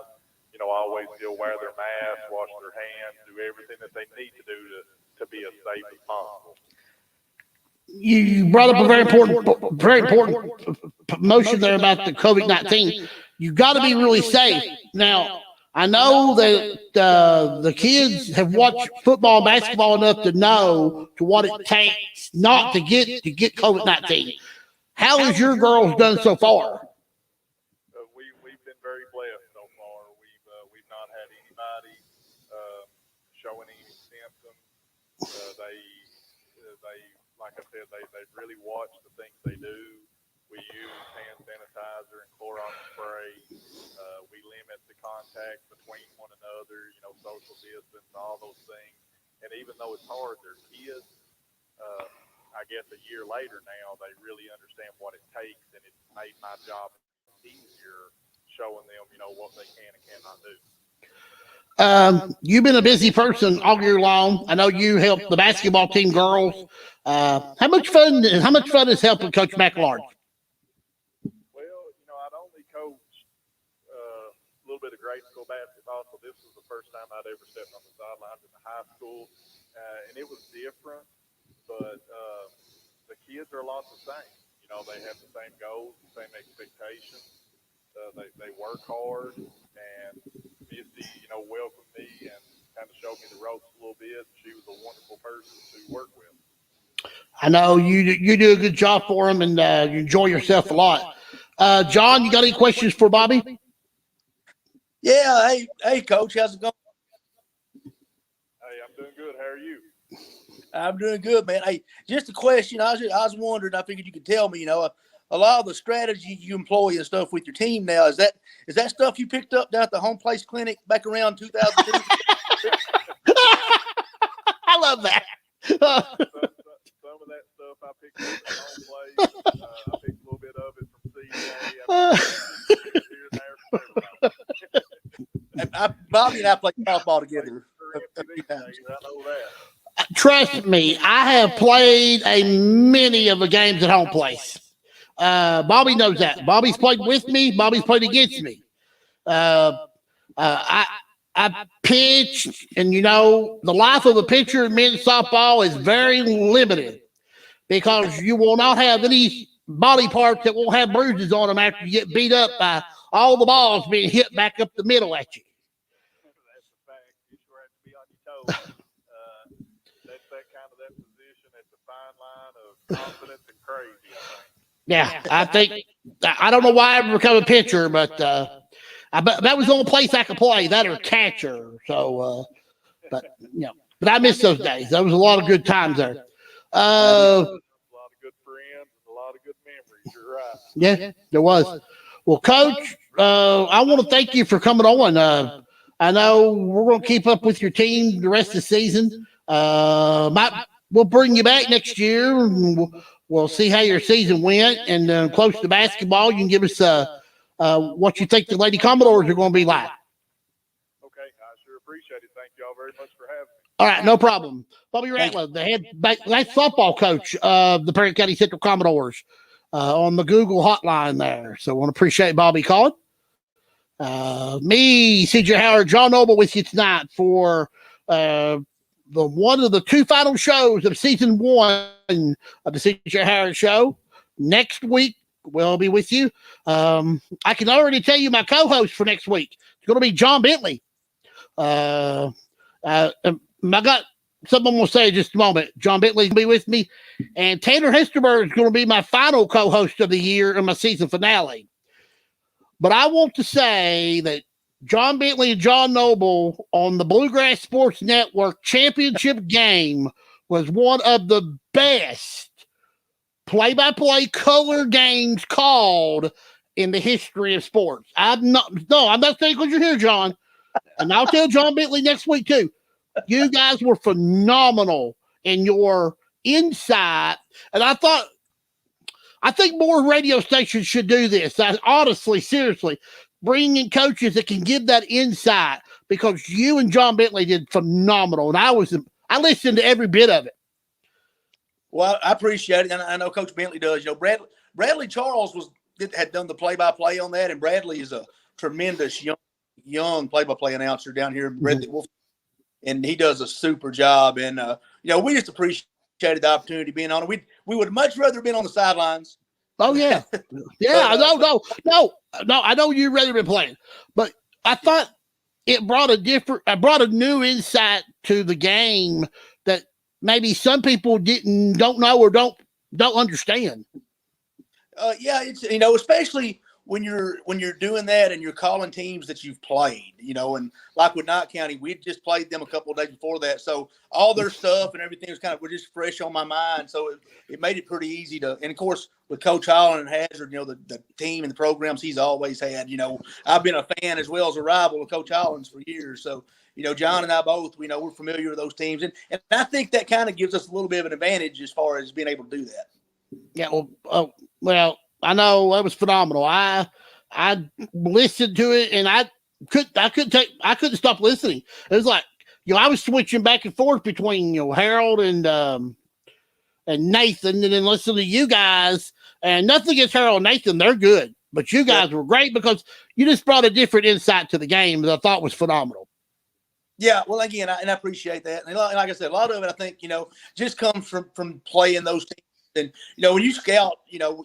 always still wear their masks, wash their hands, do everything that they need to do to be as safe as possible. You brought up a very important motion there about the COVID-19. You got to be really safe. Now, I know that the kids have watched football and basketball enough to know to what it takes not to get COVID-19. How has your girls done so far? We've been very blessed so far. We've not had anybody showing any symptoms. They like I said, they really watch the things they do. We use hand sanitizer and Clorox spray. We limit the contact between one another, social distance, all those things. And even though it's hard, they're kids. I guess a year later now, they really understand what it takes, and it's made my job easier showing them, what they can and cannot do. You've been a busy person all year long. I know you helped the basketball team girls. How much fun is helping Coach McEllarge? Well, I'd only coached a little bit of grade school basketball, so this was the first time I'd ever stepped on the sidelines in the high school, and it was different, but the kids are a lot the same. They have the same goals, the same expectations. They work hard, and Misty, welcomed me and kind of showed me the ropes a little bit. She was a wonderful person to work with. I know you do a good job for them, and you enjoy yourself a lot. John, you got any questions for Bobby? Yeah. Hey, Coach, how's it going? Hey, I'm doing good. How are you? I'm doing good, man. Hey, just a question. I was wondering. I figured you could tell me. A lot of the strategy you employ and stuff with your team now, is that stuff you picked up down at the home place clinic back around 2002? I love that. Some of that stuff I picked up at home place. I picked a little bit of it from CJ. Bobby and I played softball together. I know that. Trust me, I have played many of the games at home place. Bobby knows that. Bobby's played with me. Bobby's played against me. I pitched, and the life of a pitcher in men's softball is very limited because you will not have any body parts that won't have bruises on them after you get beat up by all the balls being hit back up the middle at you. That's a fact. You sure have to be on your toes. That's that position. That's a fine line of confidence and crazy, I think. Yeah, I don't know why I ever become a pitcher, but that was the only place I could play, that or catcher. So, but I miss those days. There was a lot of good times there. A lot of good friends, a lot of good memories. You're right. Yeah, there was. Well, Coach, I want to thank you for coming on. I know we're going to keep up with your team the rest of the season. We'll bring you back next year, and we'll see how your season went. And close to basketball, you can give us what you think the Lady Commodores are going to be like. Okay, I sure appreciate it. Thank you all very much for having me. All right, no problem. Bobby Ratliff, the head softball coach of the Perry County Central Commodores, on the Google hotline there. So I want to appreciate Bobby calling. Me, CJ Howard, John Noble with you tonight for one of the two final shows of season 1 of the CJ Howard Show. Next week, we'll be with you. I can already tell you my co-host for next week. It's going to be John Bentley. I got something I'm going to say in just a moment. John Bentley will be with me. And Tanner Hesterberg is going to be my final co-host of the year in my season finale. But I want to say that John Bentley and John Noble on the Bluegrass Sports Network championship game was one of the best play-by-play color games called in the history of sports. I'm not saying because you're here, John. And I'll tell John Bentley next week, too. You guys were phenomenal in your insight. And I think more radio stations should do this. Honestly, seriously, bring in coaches that can give that insight, because you and John Bentley did phenomenal. And I listened to every bit of it. Well, I appreciate it. And I know Coach Bentley does. Bradley Charles had done the play-by-play on that. And Bradley is a tremendous young play-by-play announcer down here in Bradley Wolf. And he does a super job. And, we just appreciated the opportunity being on it. We would much rather have been on the sidelines. Oh, yeah. Yeah, no. I know you'd rather been playing. But I thought it brought a new insight to the game that maybe some people don't know or don't understand. Yeah, it's especially when you're doing that and you're calling teams that you've played, and like with Knott County, we just played them a couple of days before that, so all their stuff and everything was just fresh on my mind. So it made it pretty easy to, and of course with Coach Harlan and Hazard, the team and the programs he's always had. I've been a fan as well as a rival of Coach Harlan's for years, so. John and I both, we're familiar with those teams, and I think that kind of gives us a little bit of an advantage as far as being able to do that. Yeah, well, I know that was phenomenal. I listened to it, and I couldn't stop listening. It was like I was switching back and forth between Harold and Nathan, and then listening to you guys. And nothing against Harold and Nathan, they're good, but you guys were great because you just brought a different insight to the game that I thought was phenomenal. Yeah, well, again, I appreciate that. And like I said, a lot of it, I think, just comes from playing those teams. And, when you scout,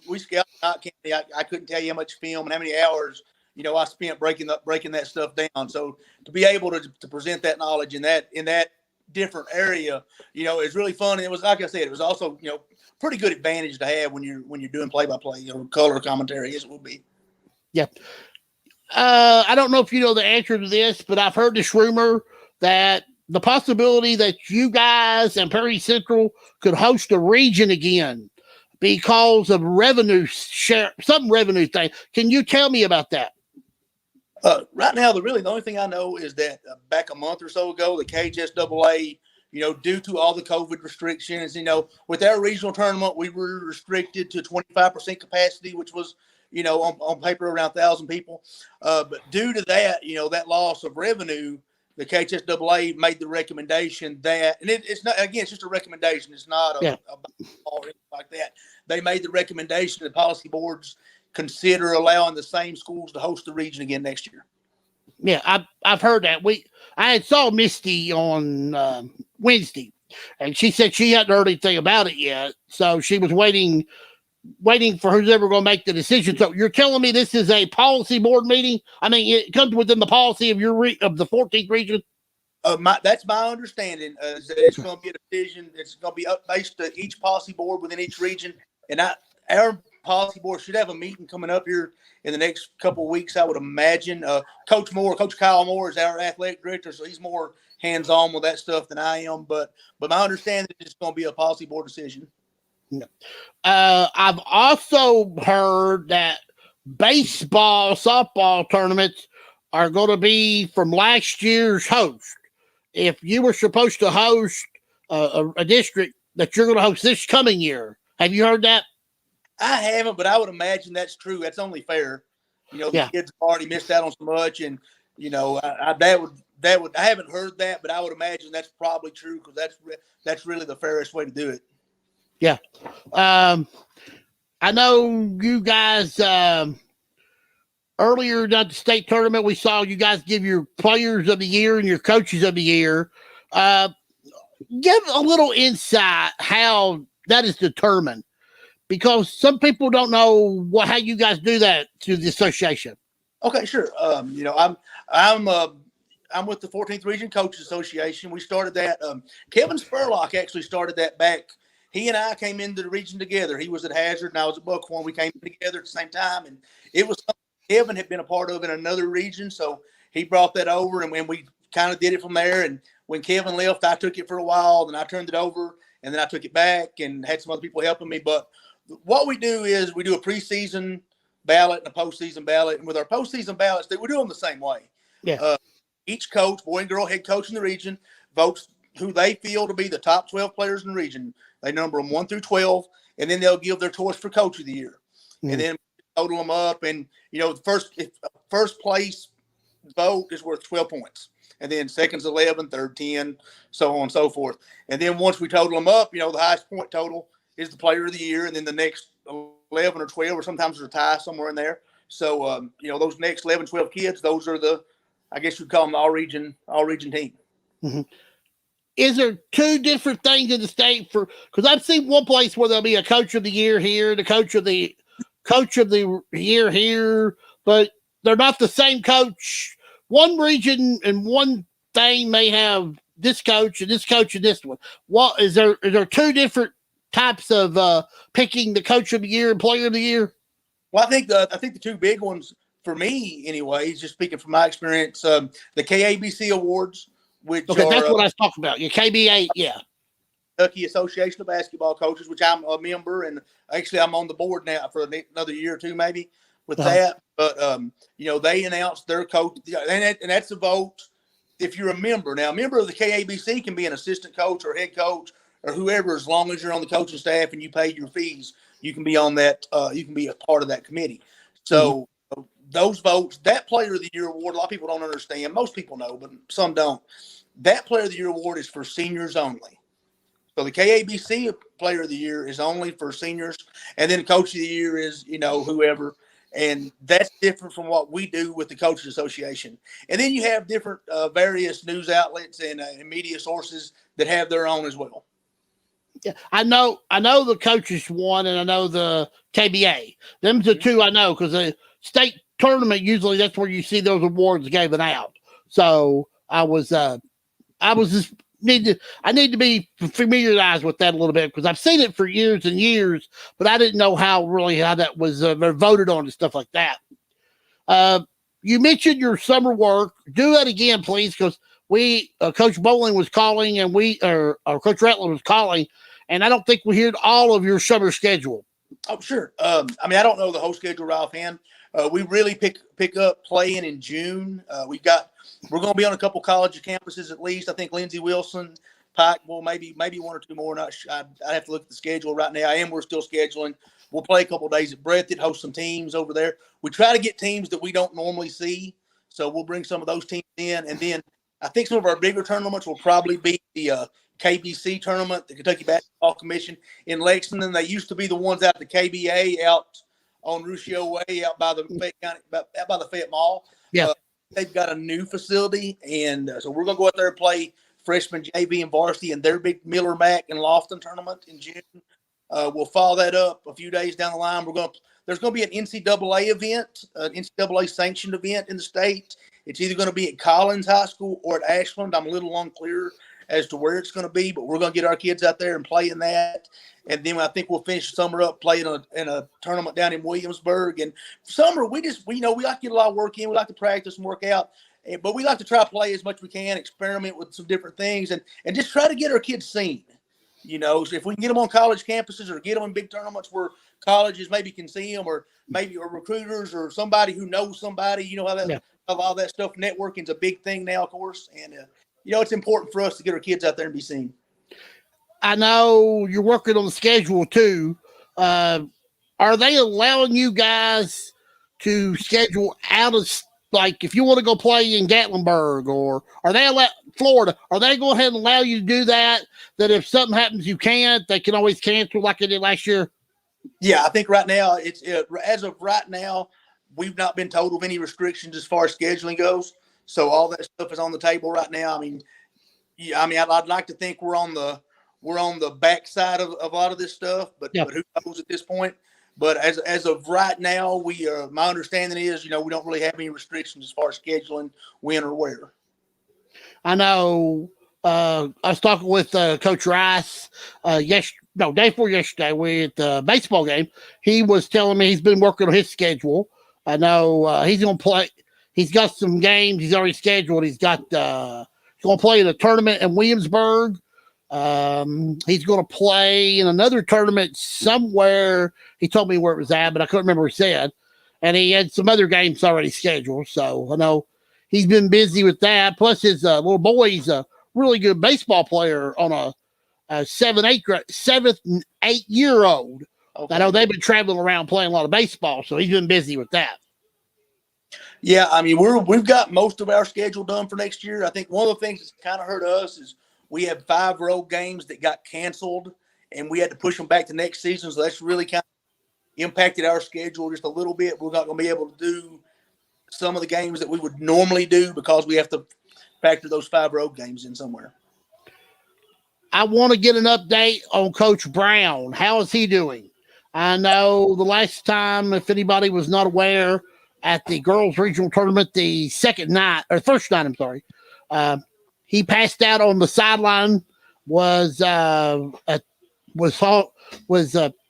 we scout Knott County. I couldn't tell you how much film and how many hours, I spent breaking that stuff down. So to be able to present that knowledge in that different area, is really fun. And it was, like I said, it was also, pretty good advantage to have when you're doing play-by-play, color commentary, as it will be. Yeah. I don't know if you know the answer to this, but I've heard this rumor that the possibility that you guys and Perry Central could host a region again because of revenue share, some revenue thing. Can you tell me about that? Right now, the only thing I know is that back a month or so ago, the KHSAA, due to all the COVID restrictions, with our regional tournament, we were restricted to 25% capacity, which was, on paper around 1,000 people. But due to that, that loss of revenue, the KHSAA made the recommendation that, and it's not, again, it's just a recommendation. It's not a or anything like that. They made the recommendation that policy boards consider allowing the same schools to host the region again next year. Yeah, I've heard that. I had saw Misty on Wednesday, and she said she hadn't heard anything about it yet. So she was waiting for who's ever going to make the decision. So you're telling me this is a policy board meeting? I mean, it comes within the policy of of the 14th region? That's my understanding. It's going to be a decision. It's going to be based to each policy board within each region. And our policy board should have a meeting coming up here in the next couple of weeks, I would imagine. Coach Kyle Moore is our athletic director, so he's more hands-on with that stuff than I am. But my understanding is it's going to be a policy board decision. No. I've also heard that baseball, softball tournaments are going to be from last year's host. If you were supposed to host a district, that you're going to host this coming year. Have you heard that? I haven't, but I would imagine that's true. That's only fair. The kids have already missed out on so much, and I haven't heard that, but I would imagine that's probably true because that's really the fairest way to do it. Yeah. I know you guys earlier at the state tournament, we saw you guys give your players of the year and your coaches of the year. Give a little insight how that is determined, because some people don't know how you guys do that through the association. Okay, sure. I'm with the 14th Region Coaches Association. We started that. Kevin Spurlock actually started that back. He and I came into the region together. He was at Hazard and I was at Buckhorn. We came together at the same time, and it was something Kevin had been a part of in another region, so he brought that over, and when we kind of did it from there. And when Kevin left, I took it for a while, then I turned it over, and then I took it back and had some other people helping me. But what we do is we do a preseason ballot and a postseason ballot, and with our postseason ballots, we do them the same way. Yeah. Each coach, boy and girl head coach in the region, votes who they feel to be the top 12 players in the region. They number them 1 through 12, and then they'll give their choice for coach of the year. Mm-hmm. And then total them up, and the first place vote is worth 12 points, and then second's 11, third 10, so on and so forth. And then once we total them up, the highest point total is the player of the year, and then the next 11 or 12, or sometimes there's a tie somewhere in there. So those next 11, 12 kids, those are I guess you'd call them the all region team. Mm-hmm. Is there two different things in the state because I've seen one place where there'll be a coach of the year here, the coach of the year here, but they're not the same coach. One region and one thing may have this coach and this coach and this one. What is there two different types of picking the coach of the year and player of the year? Well, I think the two big ones for me, anyways, just speaking from my experience, the KABC awards, which Okay, are that's what I was talking about. Your KBA, yeah. Kentucky Association of Basketball Coaches, which I'm a member, and actually I'm on the board now for another year or two, maybe with that. But they announced their coach, and that's a vote if you're a member. Now, a member of the KABC can be an assistant coach or head coach or whoever, as long as you're on the coaching staff and you pay your fees, you can be on that. You can be a part of that committee. So those votes, that Player of the Year award, a lot of people don't understand. Most people know, but some don't. That Player of the Year award is for seniors only. So the KABC Player of the Year is only for seniors, and then Coach of the Year is, whoever. And that's different from what we do with the Coaches Association. And then you have different various news outlets and media sources that have their own as well. Yeah, I know the coaches one, and I know the KBA. Them's the two I know, because the state tournament, usually that's where you see those awards given out. So I just I need to be familiarized with that a little bit, because I've seen it for years and years, but I didn't know how that was voted on and stuff like that. You mentioned your summer work. Do that again, please, because Coach Bowling was calling, and Coach Ratliff was calling, and I don't think we heard all of your summer schedule. Oh, sure. I don't know the whole schedule right offhand. We really pick up playing in June. We're going to be on a couple college campuses at least. I think Lindsey Wilson, Pikeville, maybe one or two more. Not sure. I'd have to look at the schedule right now. We're still scheduling. We'll play a couple of days at Breathitt, host some teams over there. We try to get teams that we don't normally see, so we'll bring some of those teams in. And then I think some of our bigger tournaments will probably be the KBC tournament, the Kentucky Basketball Commission in Lexington. They used to be the ones out at the KBA out on Ruscio Way, out by the Fayette County, out by the Fayette Mall. Yeah. They've got a new facility, and so we're going to go out there and play freshman JV and varsity in their big Miller Mac and Lofton tournament in June. We'll follow that up a few days down the line. There's going to be an NCAA event, an NCAA sanctioned event in the state. It's either going to be at Collins High School or at Ashland. I'm a little unclear as to where it's going to be, but we're going to get our kids out there and play in that. And then I think we'll finish the summer up playing in a tournament down in Williamsburg. And summer, we like to get a lot of work in. We like to practice and work out, but we like to try to play as much as we can, experiment with some different things, and just try to get our kids seen. So if we can get them on college campuses or get them in big tournaments where colleges maybe can see them, or maybe or recruiters or somebody who knows somebody, how a lot of that stuff. Networking is a big thing now, of course, and it's important for us to get our kids out there and be seen. I know you're working on the schedule too. Are they allowing you guys to schedule out of, like, if you want to go play in Gatlinburg, or are they Florida? Are they go ahead and allow you to do that? That if something happens, you can't. They can always cancel like they did last year. Yeah, I think right now as of right now, we've not been told of any restrictions as far as scheduling goes. So all that stuff is on the table right now. I'd like to think we're on the backside of a lot of this stuff, but who knows at this point? But as of right now, my understanding is, we don't really have any restrictions as far as scheduling when or where. I know. I was talking with Coach Rice day before yesterday with the baseball game. He was telling me he's been working on his schedule. I know he's going to play. He's got some games he's already scheduled. He's going to play in a tournament in Williamsburg. He's going to play in another tournament somewhere. He told me where it was at, but I couldn't remember what he said. And he had some other games already scheduled. So I know he's been busy with that. Plus his little boy's a really good baseball player on a 7th and 8-year-old. Okay. I know they've been traveling around playing a lot of baseball, so he's been busy with that. Yeah, we've got most of our schedule done for next year. I think one of the things that's kind of hurt us is we had 5 road games that got canceled, and we had to push them back to next season. So that's really kind of impacted our schedule just a little bit. We're not going to be able to do some of the games that we would normally do because we have to factor those 5 road games in somewhere. I want to get an update on Coach Brown. How is he doing? I know the last time, if anybody was not aware, at the girls' regional tournament, the first night, he passed out on the sideline. Was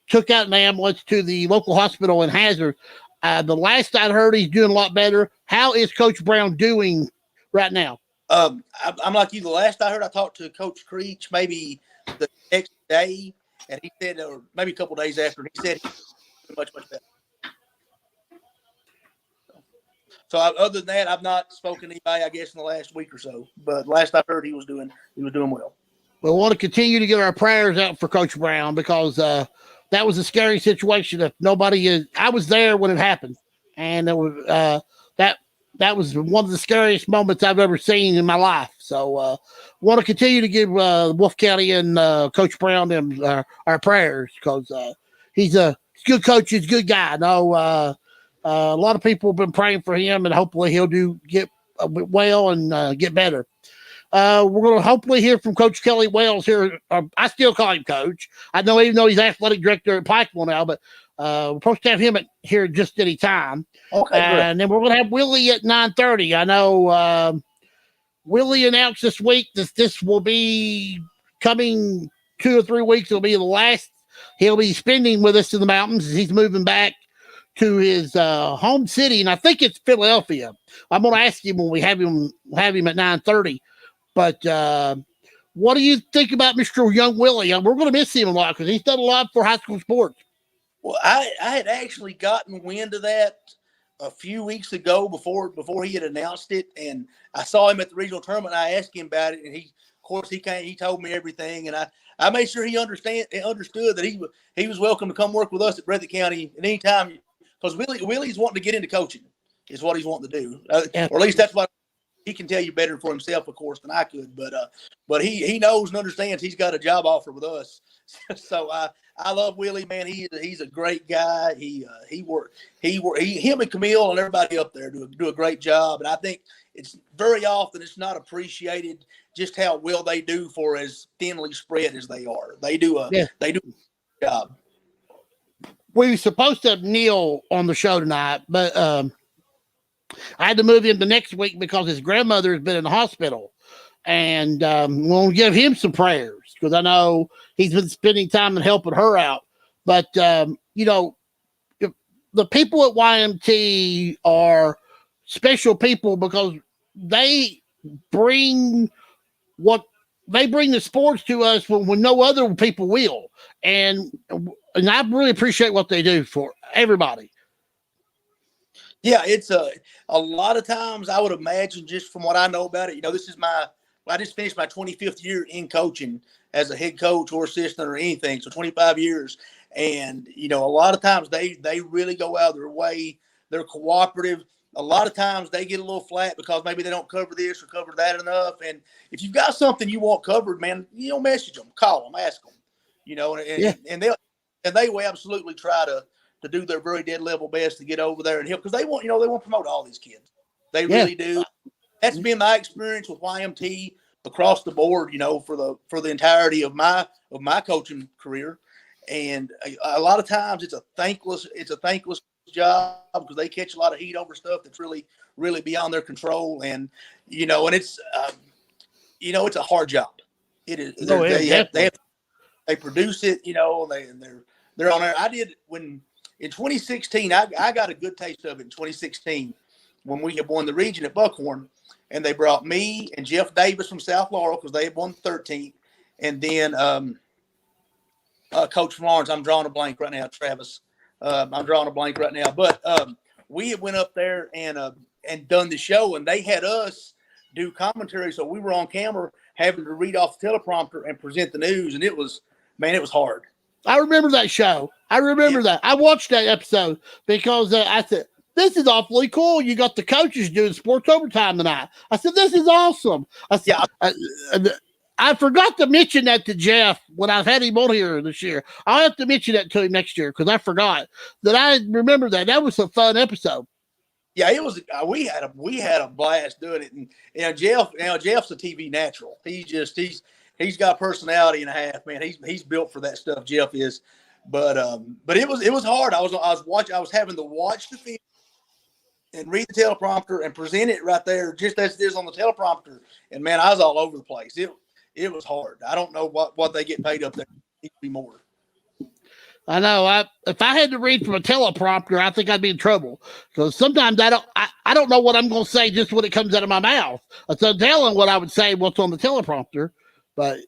took out an ambulance to the local hospital in Hazard. The last I'd heard, he's doing a lot better. How is Coach Brown doing right now? I'm like you. The last I heard, I talked to Coach Creech maybe the next day, and he said, or maybe a couple days after, and he said he's much better. So other than that, I've not spoken to anybody, I guess, in the last week or so. But last I heard, he was doing well. We want to continue to get our prayers out for Coach Brown because that was a scary situation. If nobody is, I was there when it happened, and it was that was one of the scariest moments I've ever seen in my life. So want to continue to give Wolfe County and Coach Brown and our prayers because he's a good coach. He's a good guy. I know a lot of people have been praying for him, and hopefully he'll get well and get better. We're going to hopefully hear from Coach Kelly Wells here. I still call him Coach. I know, even though he's athletic director at Pikeville now, but we're supposed to have him here just any time. Okay, and then we're going to have Wille at 9:30. I know Wille announced this week that this will be coming 2 or 3 weeks. It'll be the last he'll be spending with us in the mountains. He's moving back to his home city, and I think it's Philadelphia. I'm going to ask him when we have him at 9:30. But what do you think about Mr. Young Wille? We're going to miss him a lot because he's done a lot for high school sports. Well, I had actually gotten wind of that a few weeks ago before he had announced it, and I saw him at the regional tournament. And I asked him about it, and he told me everything, and I made sure he understood that he was welcome to come work with us at Breathitt County at any time because Willie's wanting to get into coaching is what he's wanting to do, or at least that's what. He can tell you better for himself, of course, than I could. But he knows and understands he's got a job offer with us. So I love Willie, man. He's a great guy. Him and Camille and everybody up there do a great job. And I think it's very often it's not appreciated just how well they do for as thinly spread as they are. They do a job. We were supposed to have Neil on the show tonight, but I had to move him the next week because his grandmother has been in the hospital. And we'll give him some prayers because I know he's been spending time and helping her out. But, the people at YMT are special people because they bring the sports to us when no other people will. And I really appreciate what they do for everybody. Yeah, it's a lot of times I would imagine just from what I know about it, this is I just finished my 25th year in coaching as a head coach or assistant or anything. So 25 years. And, a lot of times they really go out of their way. They're cooperative. A lot of times they get a little flat because maybe they don't cover this or cover that enough. And if you've got something you want covered, man, message them, call them, ask them, and they will absolutely try to do their very dead level best to get over there and help because they want to promote all these kids. They really do. That's been my experience with YMT across the board, for the entirety of my coaching career. And a lot of times it's a thankless job because they catch a lot of heat over stuff that's really, really beyond their control. And, and it's, it's a hard job. It is. They produce it, they're on there. I did in 2016, I got a good taste of it in 2016 when we had won the region at Buckhorn, and they brought me and Jeff Davis from South Laurel because they had won the 13th, and then Coach from Lawrence. I'm drawing a blank right now, Travis. I'm drawing a blank right now, but we had went up there and done the show, and they had us do commentary, so we were on camera having to read off the teleprompter and present the news, and it was hard. I remember that show. I remember that. I watched that episode because I said, this is awfully cool. You got the coaches doing sports overtime tonight. I said, this is awesome. I said, I forgot to mention that to Jeff when I've had him on here this year. I'll have to mention that to him next year because I forgot that. I remember that. That was a fun episode. Yeah, it was. We had a blast doing it, and Jeff's a TV natural. He's got personality and a half, man. He's built for that stuff. Jeff is, but it was hard. I was having to watch the film and read the teleprompter and present it right there, just as it is on the teleprompter. And man, I was all over the place. It was hard. I don't know what they get paid up there. It needs to be more. I know. If I had to read from a teleprompter, I think I'd be in trouble because sometimes I don't know what I'm going to say just when it comes out of my mouth. So telling what I would say, what's on the teleprompter, but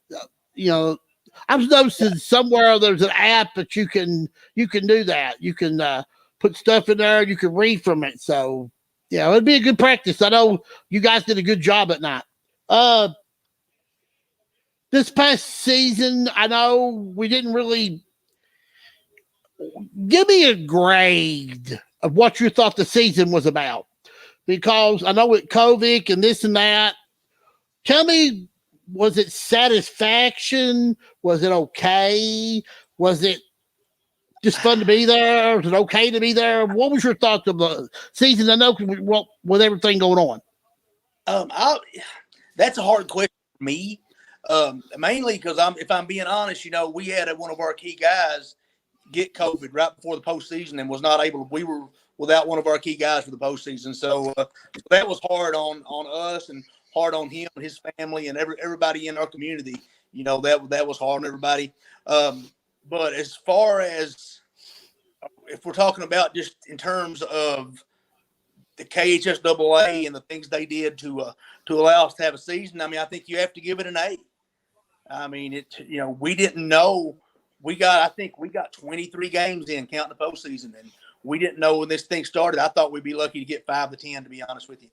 I was noticing somewhere there's an app that you can do that. You can put stuff in there. You can read from it. So it'd be a good practice. I know you guys did a good job at night. This past season, I know we didn't really. Give me a grade of what you thought the season was about, because I know with COVID and this and that. Tell me, was it satisfaction? Was it okay? Was it just fun to be there? Was it okay to be there? What was your thoughts of the season? I know with everything going on. That's a hard question for me, mainly because if I'm being honest, we had one of our key guys get COVID right before the postseason and was not able to. We were without one of our key guys for the postseason, so that was hard on us and hard on him and his family and everybody in our community. That was hard on everybody. But as far as if we're talking about just in terms of the KHSAA and the things they did to allow us to have a season, I think you have to give it an A. We didn't know. I think we got 23 games in, counting the postseason, and we didn't know when this thing started. I thought we'd be lucky to get 5 to 10, to be honest with you.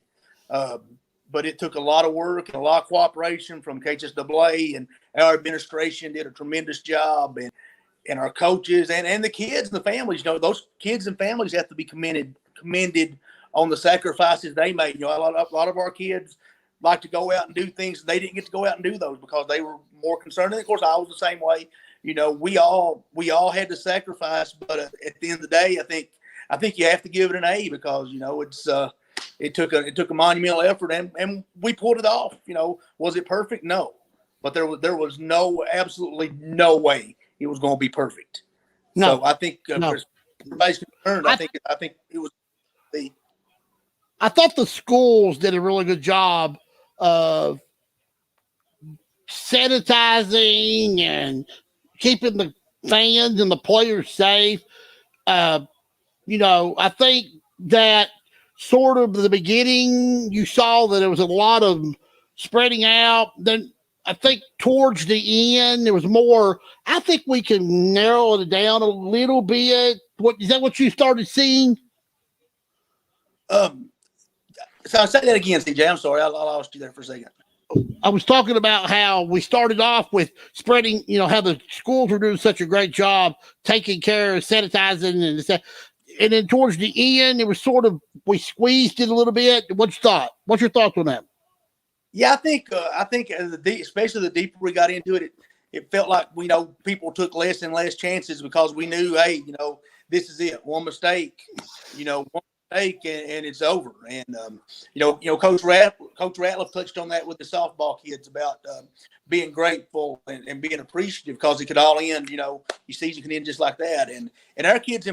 But it took a lot of work and a lot of cooperation from KHSAA, and our administration did a tremendous job, and our coaches and the kids and the families. Those kids and families have to be commended on the sacrifices they made. A lot of our kids like to go out and do things. They didn't get to go out and do those because they were more concerned. And of course, I was the same way. We all had to sacrifice, but at the end of the day, I think you have to give it an A because it took a monumental effort and we pulled it off. Was it perfect? No, but there was absolutely no way it was going to be perfect. No, so I think no. everybody's concerned. I think it was. I thought the schools did a really good job of sanitizing and keeping the fans and the players safe. I think that sort of the beginning, you saw that there was a lot of spreading out. Then I think towards the end, there was more. I think we can narrow it down a little bit. Is that what you started seeing? So I'll say that again, CJ. I'm sorry. I lost you there for a second. I was talking about how we started off with spreading, how the schools were doing such a great job taking care of sanitizing and then towards the end, it was sort of, we squeezed it a little bit. What's your thoughts on that? Yeah, I think especially the deeper we got into it, it felt like people took less and less chances because we knew, hey, this is it. One mistake, and it's over. And Coach Ratliff touched on that with the softball kids about being grateful and being appreciative because it could all end. Your season can end just like that. And our kids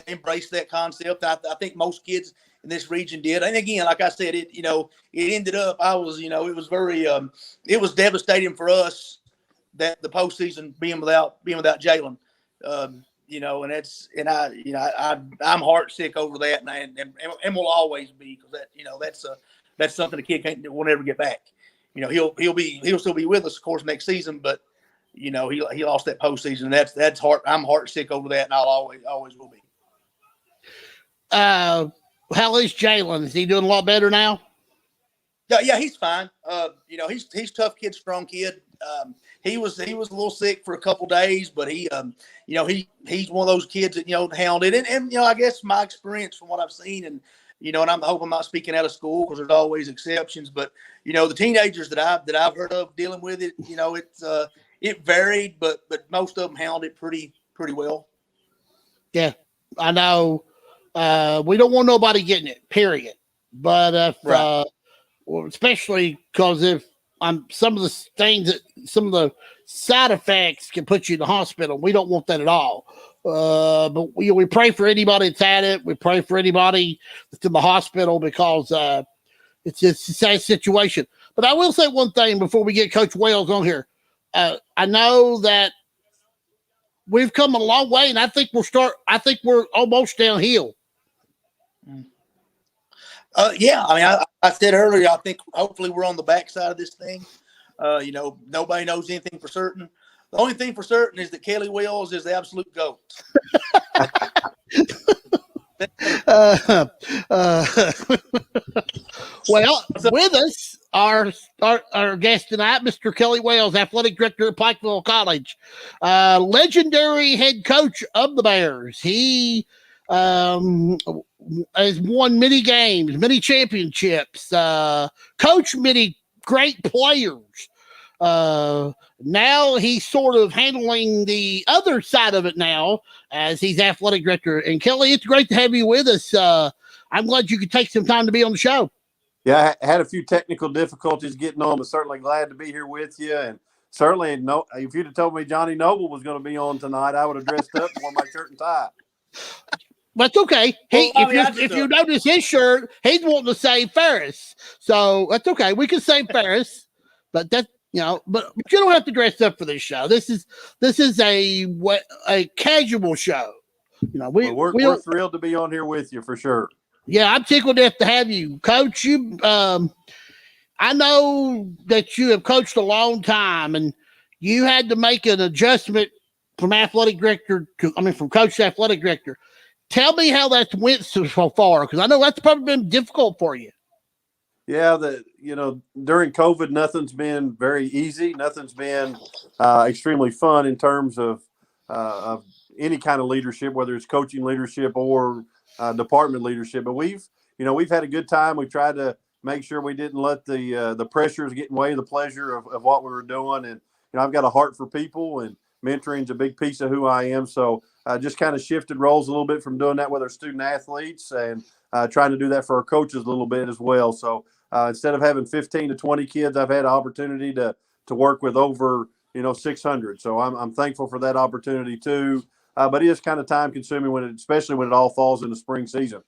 embraced that concept. I think most kids in this region did. And again, like I said, it ended up. It was very. It was devastating for us that the postseason being without Jalen. I'm heart sick over that, and will always be because that's something the kid will never get back. He'll still be with us, of course, next season, but he lost that postseason. That's hard. I'm heart sick over that, and I'll always will be. How is Jalen? Is he doing a lot better now? Yeah, he's fine. He's tough kid, strong kid. He was a little sick for a couple days, but he's one of those kids that handled it. And I guess my experience from what I've seen, and I hope I'm not speaking out of school because there's always exceptions. But the teenagers that I've heard of dealing with it, it varied, but most of them handled it pretty well. Yeah, I know. We don't want nobody getting it. Period. But if right. Especially because if some of the side effects can put you in the hospital. We don't want that at all. But we pray for anybody that's had it. We pray for anybody that's in the hospital because it's just a sad situation. But I will say one thing before we get Coach Wales on here. I know that we've come a long way, and I think we're almost downhill. Yeah, I mean, I said earlier, I think hopefully we're on the backside of this thing. Nobody knows anything for certain. The only thing for certain is that Kelly Wills is the absolute GOAT. Well, with us, our guest tonight, Mr. Kelly Wells, athletic director at Pikeville College, legendary head coach of the Bears. He has won many games, many championships, coached many great players. Now he's sort of handling the other side of it now as he's athletic director. And Kelly, it's great to have you with us. I'm glad you could take some time to be on the show. Yeah, I had a few technical difficulties getting on, but certainly glad to be here with you. And certainly, if you'd have told me Johnny Noble was going to be on tonight, I would have dressed up, worn my shirt and tie. That's okay. If you notice his shirt, he's wanting to say Ferris. So that's okay. We can say Ferris, but but you don't have to dress up for this show. This is a casual show. We're thrilled to be on here with you for sure. Yeah, I'm tickled death to have you, Coach. I know that you have coached a long time, and you had to make an adjustment from from coach to athletic director. Tell me how that went so far, because I know that's probably been difficult for you. Yeah, during COVID, nothing's been very easy. Nothing's been extremely fun in terms of any kind of leadership, whether it's coaching leadership or department leadership. But we've had a good time. We tried to make sure we didn't let the pressures get in the way of the pleasure of what we were doing. And I've got a heart for people, and mentoring is a big piece of who I am. So I just kind of shifted roles a little bit from doing that with our student athletes and trying to do that for our coaches a little bit as well. So instead of having 15 to 20 kids, I've had an opportunity to work with over 600. So I'm thankful for that opportunity too. But it is kind of time consuming especially when it all falls in the spring season.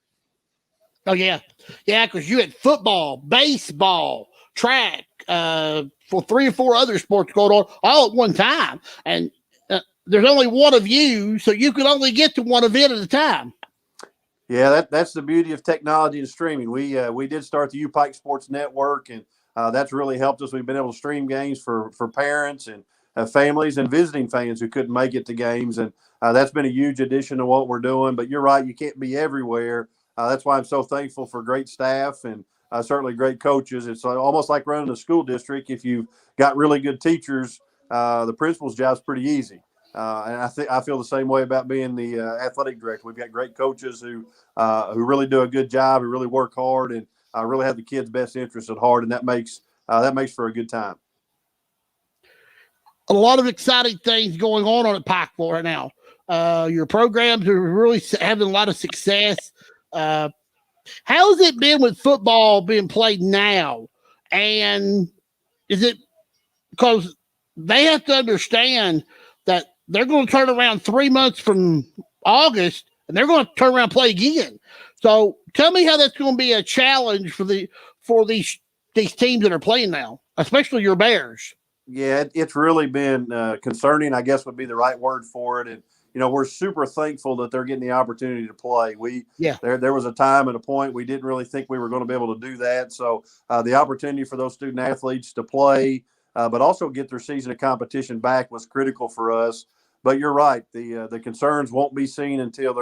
Oh yeah, because you had football, baseball, track, for 3 or 4 other sports going on all at one time, and there's only one of you, so you can only get to one event at a time. Yeah, that's the beauty of technology and streaming. We did start the UPike Sports Network, and that's really helped us. We've been able to stream games for parents and families and visiting fans who couldn't make it to games, and that's been a huge addition to what we're doing. But you're right, you can't be everywhere. That's why I'm so thankful for great staff and certainly great coaches. It's almost like running a school district. If you've got really good teachers, the principal's job's pretty easy. And I feel the same way about being the athletic director. We've got great coaches who really do a good job, who really work hard, and really have the kids' best interests at heart, and that makes for a good time. A lot of exciting things going on at Pikeville right now. Your programs are really having a lot of success. How's it been with football being played now? And is it because they have to understand that they're going to turn around 3 months from August and they're going to turn around and play again? So tell me how that's going to be a challenge for these teams that are playing now, especially your Bears. Yeah, it's really been concerning, I guess would be the right word for it. And, we're super thankful that they're getting the opportunity to play. There was a time and a point we didn't really think we were going to be able to do that. So the opportunity for those student athletes to play, but also get their season of competition back was critical for us. But you're right. The concerns won't be seen until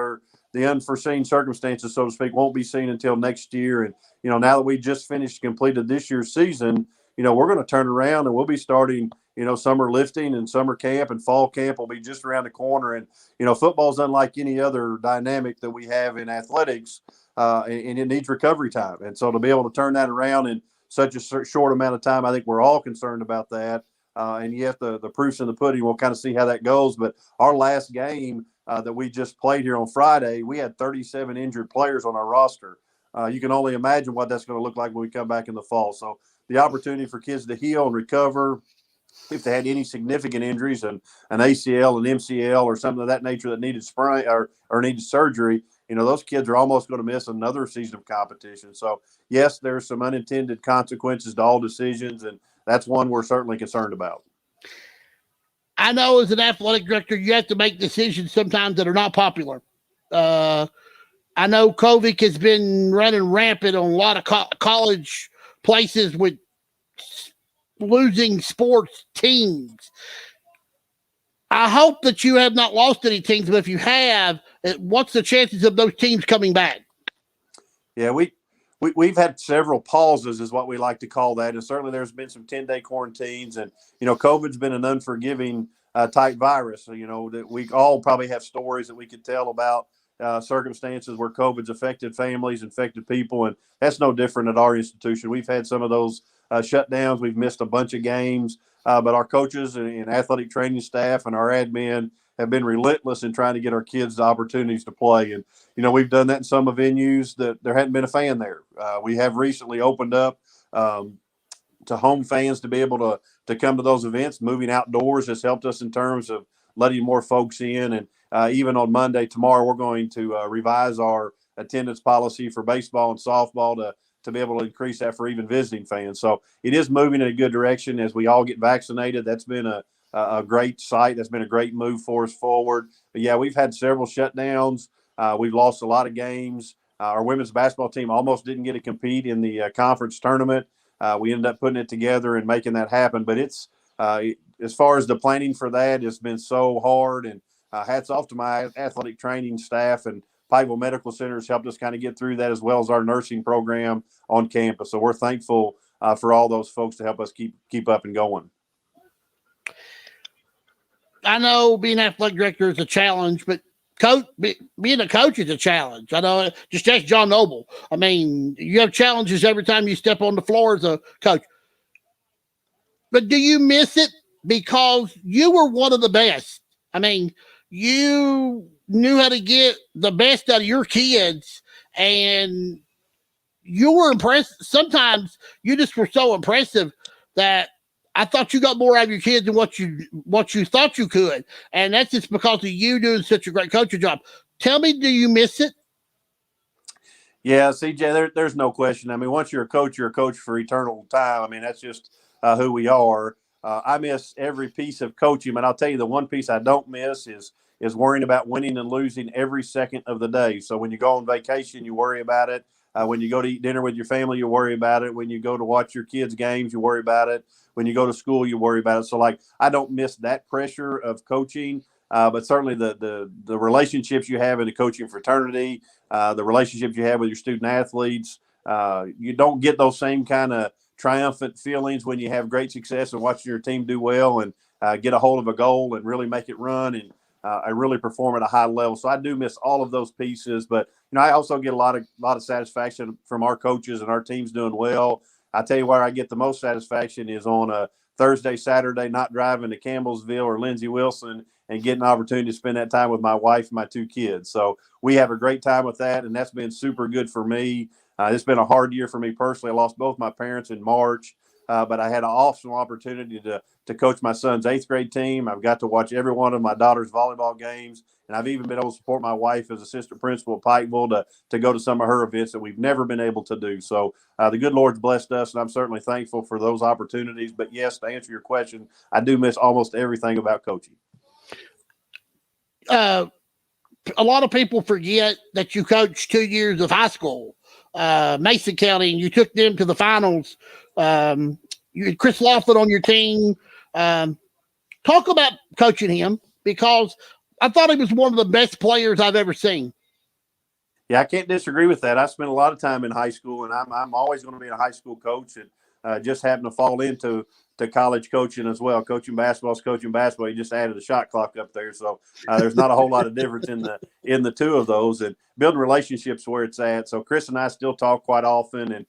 the unforeseen circumstances, so to speak, won't be seen until next year. And, now that we just completed this year's season, we're going to turn around and we'll be starting, summer lifting and summer camp, and fall camp will be just around the corner. And, football's unlike any other dynamic that we have in athletics, and it needs recovery time. And so to be able to turn that around in such a short amount of time, I think we're all concerned about that. And yet the proof's in the pudding. We'll kind of see how that goes. But our last game that we just played here on Friday, we had 37 injured players on our roster. You can only imagine what that's going to look like when we come back in the fall. So the opportunity for kids to heal and recover, if they had any significant injuries, an ACL, an MCL, or something of that nature that needed sprain or needed surgery, those kids are almost going to miss another season of competition. So, yes, there's some unintended consequences to all decisions, and that's one we're certainly concerned about. I know as an athletic director, you have to make decisions sometimes that are not popular. I know COVID has been running rampant on a lot of college places with losing sports teams. I hope that you have not lost any teams, but if you have, what's the chances of those teams coming back? Yeah, we've had several pauses, is what we like to call that, and certainly there's been some 10-day quarantines, and COVID's been an unforgiving type virus. So, that we all probably have stories that we could tell about circumstances where COVID's affected families, infected people, and that's no different at our institution. We've had some of those shutdowns. We've missed a bunch of games, but our coaches and athletic training staff and our admin have been relentless in trying to get our kids the opportunities to play. And, we've done that in some of venues that there hadn't been a fan there. We have recently opened up to home fans to be able to come to those events. Moving outdoors has helped us in terms of letting more folks in. And even on Monday, tomorrow, we're going to revise our attendance policy for baseball and softball to be able to increase that for even visiting fans. So it is moving in a good direction as we all get vaccinated. That's been a great sight. That's been a great move for us forward. But yeah, we've had several shutdowns. We've lost a lot of games. Our women's basketball team almost didn't get to compete in the conference tournament. We ended up putting it together and making that happen. But it's as far as the planning for that, it's been so hard. And hats off to my athletic training staff, and Pikeville Medical Center has helped us kind of get through that, as well as our nursing program on campus. So we're thankful for all those folks to help us keep up and going. I know being athletic director is a challenge, but being a coach is a challenge. I know, just ask John Noble. I mean, you have challenges every time you step on the floor as a coach. But do you miss it? Because you were one of the best. I mean, you knew how to get the best out of your kids, and you were impressed. Sometimes you just were so impressive that I thought you got more out of your kids than what you thought you could. And that's just because of you doing such a great coaching job. Tell me, do you miss it? Yeah, CJ, there's no question. I mean, once you're a coach for eternal time. I mean, that's just who we are. I miss every piece of coaching, but I'll tell you the one piece I don't miss is worrying about winning and losing every second of the day. So when you go on vacation, you worry about it. When you go to eat dinner with your family, you worry about it. When you go to watch your kids' games, you worry about it. When you go to school, you worry about it. So, I don't miss that pressure of coaching, but certainly the relationships you have in the coaching fraternity, the relationships you have with your student athletes, you don't get those same kind of triumphant feelings when you have great success and watching your team do well and get a hold of a goal and really make it run and really perform at a high level. So I do miss all of those pieces, but I also get a lot of satisfaction from our coaches and our teams doing well. I tell you where I get the most satisfaction is on a Thursday, Saturday, not driving to Campbellsville or Lindsey Wilson and getting an opportunity to spend that time with my wife and my two kids. So we have a great time with that, and that's been super good for me. It's been a hard year for me personally. I lost both my parents in March, but I had an awesome opportunity to coach my son's 8th grade team. I've got to watch every one of my daughter's volleyball games, and I've even been able to support my wife as assistant principal at Pikeville to go to some of her events that we've never been able to do. So the good Lord's blessed us, and I'm certainly thankful for those opportunities. But yes, to answer your question, I do miss almost everything about coaching. A lot of people forget that you coached 2 years of high school, Mason County, and you took them to the finals. You had Chris Laughlin on your team. Talk about coaching him, because I thought he was one of the best players I've ever seen. Yeah, I can't disagree with that. I spent a lot of time in high school, and I'm always going to be a high school coach, and just happened to fall into college coaching as well. Coaching basketball is coaching basketball. You just added a shot clock up there, so there's not a whole lot of difference in the two of those. And building relationships where it's at. So Chris and I still talk quite often, and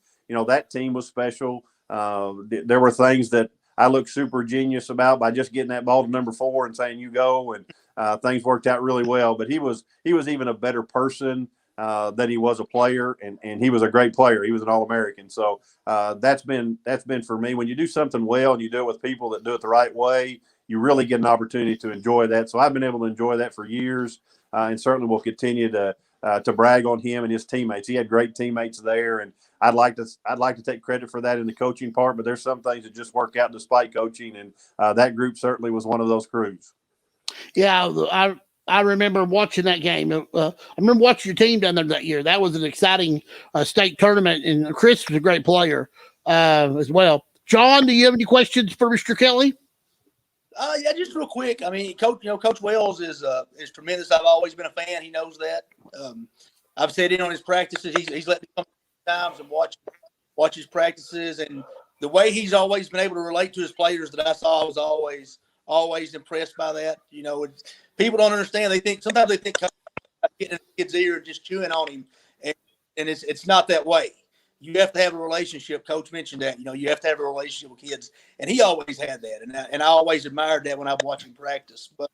that team was special. There were things that I looked super genius about by just getting that ball to number 4 and saying, you go, and things worked out really well. But he was even a better person than he was a player, and he was a great player. He was an All-American. So that's been for me. When you do something well and you do it with people that do it the right way, you really get an opportunity to enjoy that. So I've been able to enjoy that for years, and certainly will continue to to brag on him and his teammates. He had great teammates there, and I'd like to take credit for that in the coaching part. But there's some things that just work out despite coaching, and that group certainly was one of those crews. Yeah, I remember watching that game. I remember watching your team down there that year. That was an exciting state tournament, and Chris was a great player as well. John, do you have any questions for Mr. Kelly? Yeah, just real quick. I mean, Coach Wells is tremendous. I've always been a fan. He knows that. I've sat in on his practices. He's let me come times and watch his practices, and the way he's always been able to relate to his players that I saw, I was always impressed by that. You know, people don't understand. Sometimes they think getting in the kid's ear and just chewing on him, and it's not that way. You have to have a relationship. Coach mentioned that. You know, you have to have a relationship with kids, and he always had that, and I always admired that when I was watching practice. But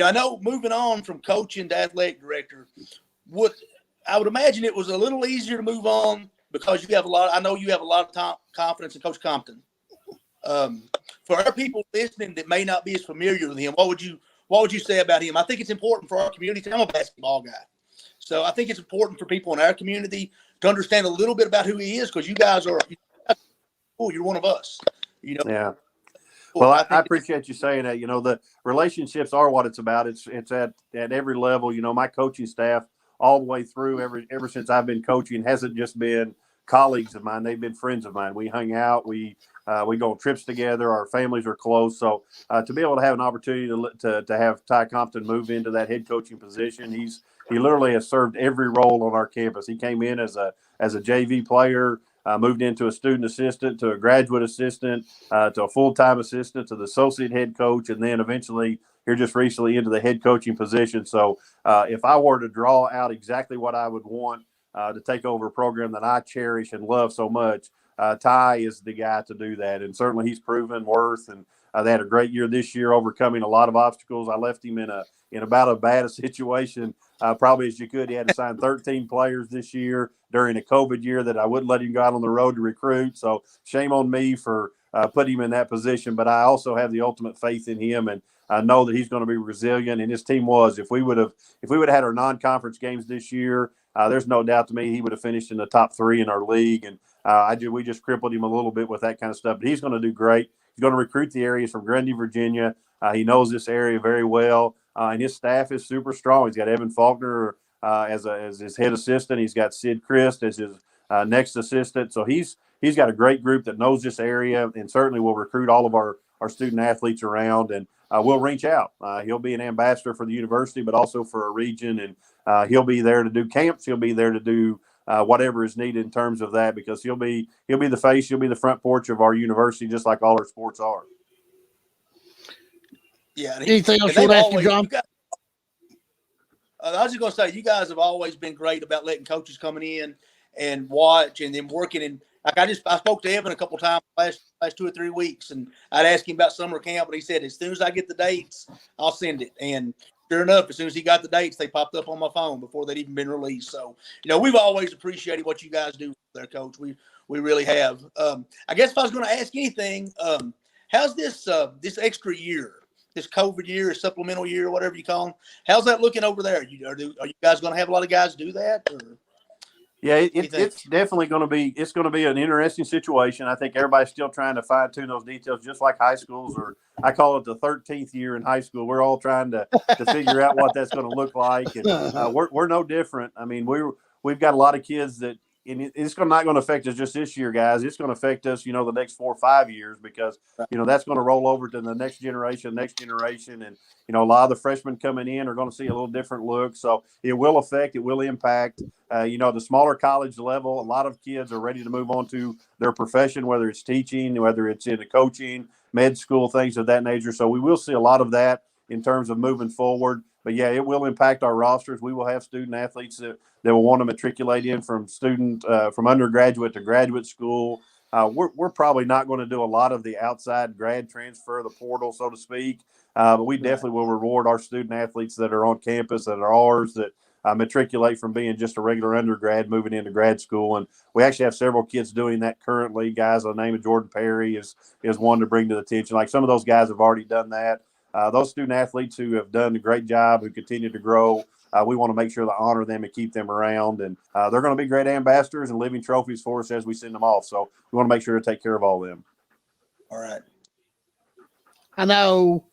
I know moving on from coaching to athletic director, I would imagine it was a little easier to move on because you have a lot. I know you have a lot of confidence in Coach Compton. For our people listening that may not be as familiar with him, what would you say about him? I think it's important for our community. I'm a basketball guy, so I think it's important for people in our community to understand a little bit about who he is, because you guys are, you're one of us. Yeah. Well, I appreciate you saying that. The relationships are what it's about. It's at every level. My coaching staff all the way through ever since I've been coaching hasn't just been colleagues of mine. They've been friends of mine. We hung out. We go on trips together. Our families are close. So to be able to have an opportunity to have Ty Compton move into that head coaching position, he literally has served every role on our campus. He came in as a JV player, moved into a student assistant, to a graduate assistant, to a full-time assistant, to the associate head coach, and then eventually here just recently into the head coaching position. So if I were to draw out exactly what I would want to take over a program that I cherish and love so much, Ty is the guy to do that. And certainly he's proven worth, and they had a great year this year, overcoming a lot of obstacles. I left him in about as bad a situation probably as you could. He had to sign 13 players this year during a COVID year that I wouldn't let him go out on the road to recruit. So shame on me for putting him in that position. But I also have the ultimate faith in him, and I know that he's going to be resilient. And his team was. If we would have had our non-conference games this year, there's no doubt to me he would have finished in the top 3 in our league. And we just crippled him a little bit with that kind of stuff. But he's going to do great. He's going to recruit the areas from Grundy, Virginia. He knows this area very well, and his staff is super strong. He's got Evan Faulkner as his head assistant. He's got Sid Christ as his next assistant. So he's got a great group that knows this area, and certainly will recruit all of our student athletes around, and we'll reach out. He'll be an ambassador for the university, but also for a region, and he'll be there to do camps. He'll be there to do whatever is needed in terms of that, because he'll be the face, he'll be the front porch of our university, just like all our sports are. Yeah. Anything else you want to ask you, John? I was just going to say, you guys have always been great about letting coaches coming in and watch, and then working in. Like I spoke to Evan a couple times last 2 or 3 weeks, and I'd ask him about summer camp, and he said, as soon as I get the dates, I'll send it. And sure enough, as soon as he got the dates, they popped up on my phone before they'd even been released. So, we've always appreciated what you guys do there, Coach. We really have. I guess if I was going to ask anything, how's this extra year, this COVID year, supplemental year, whatever you call them, how's that looking over there? Are you guys going to have a lot of guys do that? Or? Yeah, it's definitely going to be. It's going to be an interesting situation. I think everybody's still trying to fine tune those details, just like high schools, or I call it the 13th year in high school. We're all trying to figure out what that's going to look like, and we're no different. I mean, we've got a lot of kids that, and it's not going to affect us just this year, guys. It's going to affect us, the next 4 or 5 years, because that's going to roll over to the next generation, and a lot of the freshmen coming in are going to see a little different look. So it will impact. The smaller college level, a lot of kids are ready to move on to their profession, whether it's teaching, whether it's in the coaching, med school, things of that nature. So we will see a lot of that in terms of moving forward. But yeah, it will impact our rosters. We will have student athletes that will want to matriculate in from undergraduate to graduate school. We're probably not going to do a lot of the outside grad transfer, the portal, so to speak. But we definitely will reward our student athletes that are on campus, that are ours, that matriculate from being just a regular undergrad moving into grad school. And we actually have several kids doing that currently. Guys, the name of Jordan Perry is one to bring to the attention. Like, some of those guys have already done that. those student athletes who have done a great job, who continue to grow, we want to make sure to honor them and keep them around. And they're going to be great ambassadors and living trophies for us as we send them off. So we want to make sure to take care of all of them. All right. I know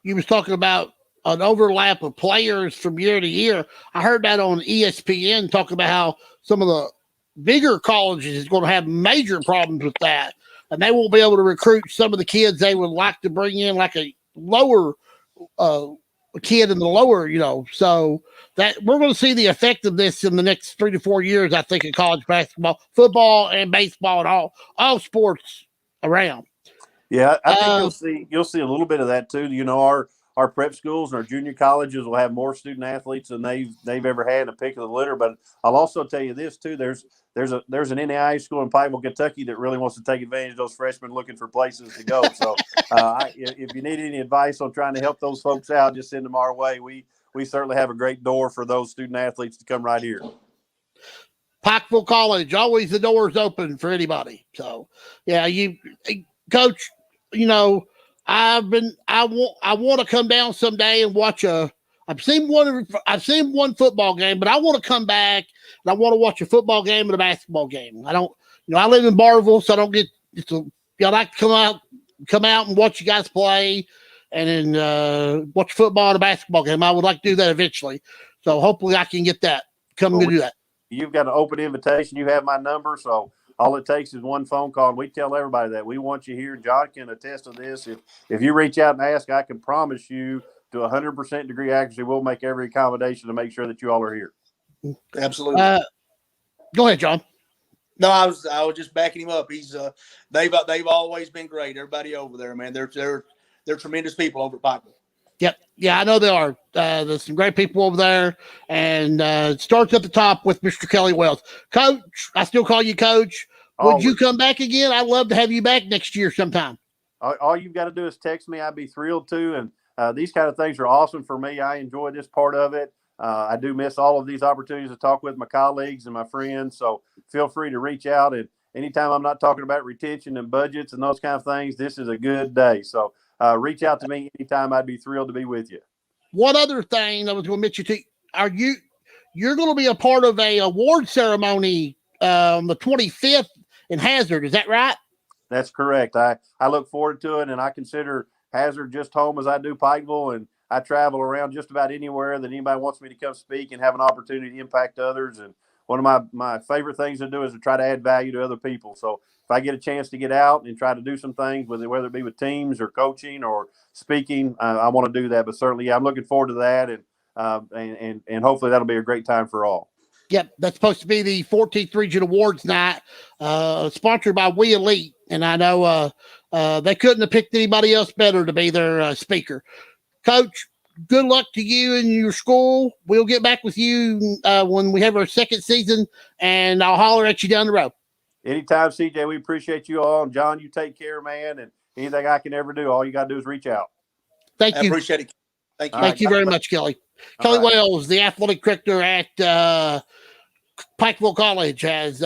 you was talking about an overlap of players from year to year. I heard that on ESPN talking about how some of the bigger colleges is going to have major problems with that, and they won't be able to recruit some of the kids they would like to bring in, like a lower kid in the lower, so that we're going to see the effect of this in the next 3 to 4 years, I think, in college basketball, football, and baseball, and all sports around. Yeah, I think you'll see a little bit of that too. Our prep schools and our junior colleges will have more student athletes than they've ever had in a pick of the litter. But I'll also tell you this too: there's an NAIA school in Pikeville, Kentucky that really wants to take advantage of those freshmen looking for places to go. So if you need any advice on trying to help those folks out, just send them our way. We certainly have a great door for those student athletes to come right here. Pikeville College, always the doors open for anybody. So yeah, Coach, I want to come down someday and watch I've seen one football game, but I want to come back and I want to watch a football game and a basketball game. I don't, I live in Barville, so I don't get to, I like to come out and watch you guys play and then watch football and a basketball game. I would like to do that eventually. So hopefully I can get that. To do that. You've got an open invitation. You have my number. So all it takes is one phone call, and we tell everybody that we want you here. John can attest to this. If you reach out and ask, I can promise you to 100% degree accuracy, we'll make every accommodation to make sure that you all are here. Absolutely. Go ahead, John. No, I was just backing him up. He's they've always been great. Everybody over there, man. They're tremendous people over at Pikeville. Yep. Yeah, I know they are. There's some great people over there, and it starts at the top with Mr. Kelly Wells. Coach, I still call you Coach. Would you come back again? I'd love to have you back next year sometime. All you've got to do is text me. I'd be thrilled to. And these kind of things are awesome for me. I enjoy this part of it. I do miss all of these opportunities to talk with my colleagues and my friends. So feel free to reach out. And anytime I'm not talking about retention and budgets and those kind of things, this is a good day. So reach out to me anytime. I'd be thrilled to be with you. One other thing I was going to mention to you, you're going to be a part of a award ceremony on the 25th in Hazard. Is that right? That's correct. I look forward to it, and I consider Hazard just home as I do Pikeville, and I travel around just about anywhere that anybody wants me to come speak and have an opportunity to impact others. And one of my favorite things to do is to try to add value to other people. So if I get a chance to get out and try to do some things, whether it be with teams or coaching or speaking, I want to do that. But certainly, yeah, I'm looking forward to that, and hopefully that'll be a great time for all. Yep, that's supposed to be the 14th Region Awards Night, sponsored by Wille. And I know they couldn't have picked anybody else better to be their speaker. Coach, good luck to you and your school. We'll get back with you when we have our second season, and I'll holler at you down the road. Anytime, CJ. We appreciate you all. And John, you take care, man. And anything I can ever do, all you got to do is reach out. Thank you. I appreciate it. Thank you. Thank you very much, Kelly. Kelly Wells, the athletic director at Pikeville College, has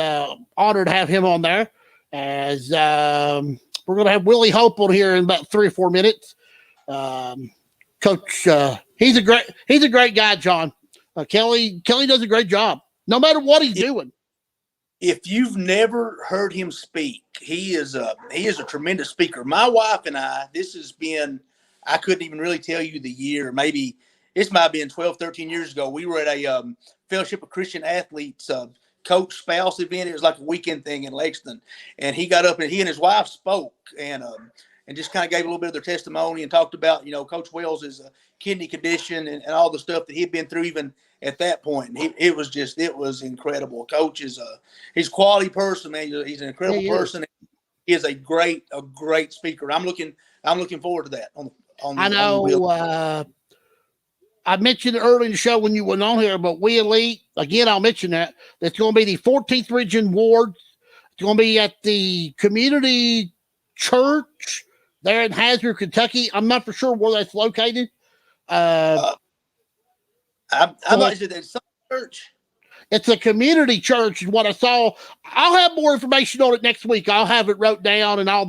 honored to have him on there. As we're going to have Willie Hope on here in about 3 or 4 minutes. Coach, he's a great guy, John. Kelly does a great job, no matter what he's doing. If you've never heard him speak, he is a tremendous speaker. My wife and I, I couldn't even really tell you the year. Maybe this might have been 12, 13 years ago. We were at a Fellowship of Christian Athletes coach spouse event. It was like a weekend thing in Lexington, and he got up and he and his wife spoke and just kind of gave a little bit of their testimony and talked about, Coach Wells' kidney condition and all the stuff that he'd been through even at that point. And it was incredible. Coach he's a quality person, man. He's an incredible person. He is a great speaker. I'm looking forward to that. I know. I mentioned it early in the show when you went on here, but We Elite, again, I'll mention that. That's going to be the 14th Region Awards. It's going to be at the community church there in Hazard, Kentucky. I'm not for sure where that's located. I'm not sure there's some church. It's a community church is what I saw. I'll have more information on it next week. I'll have it wrote down and all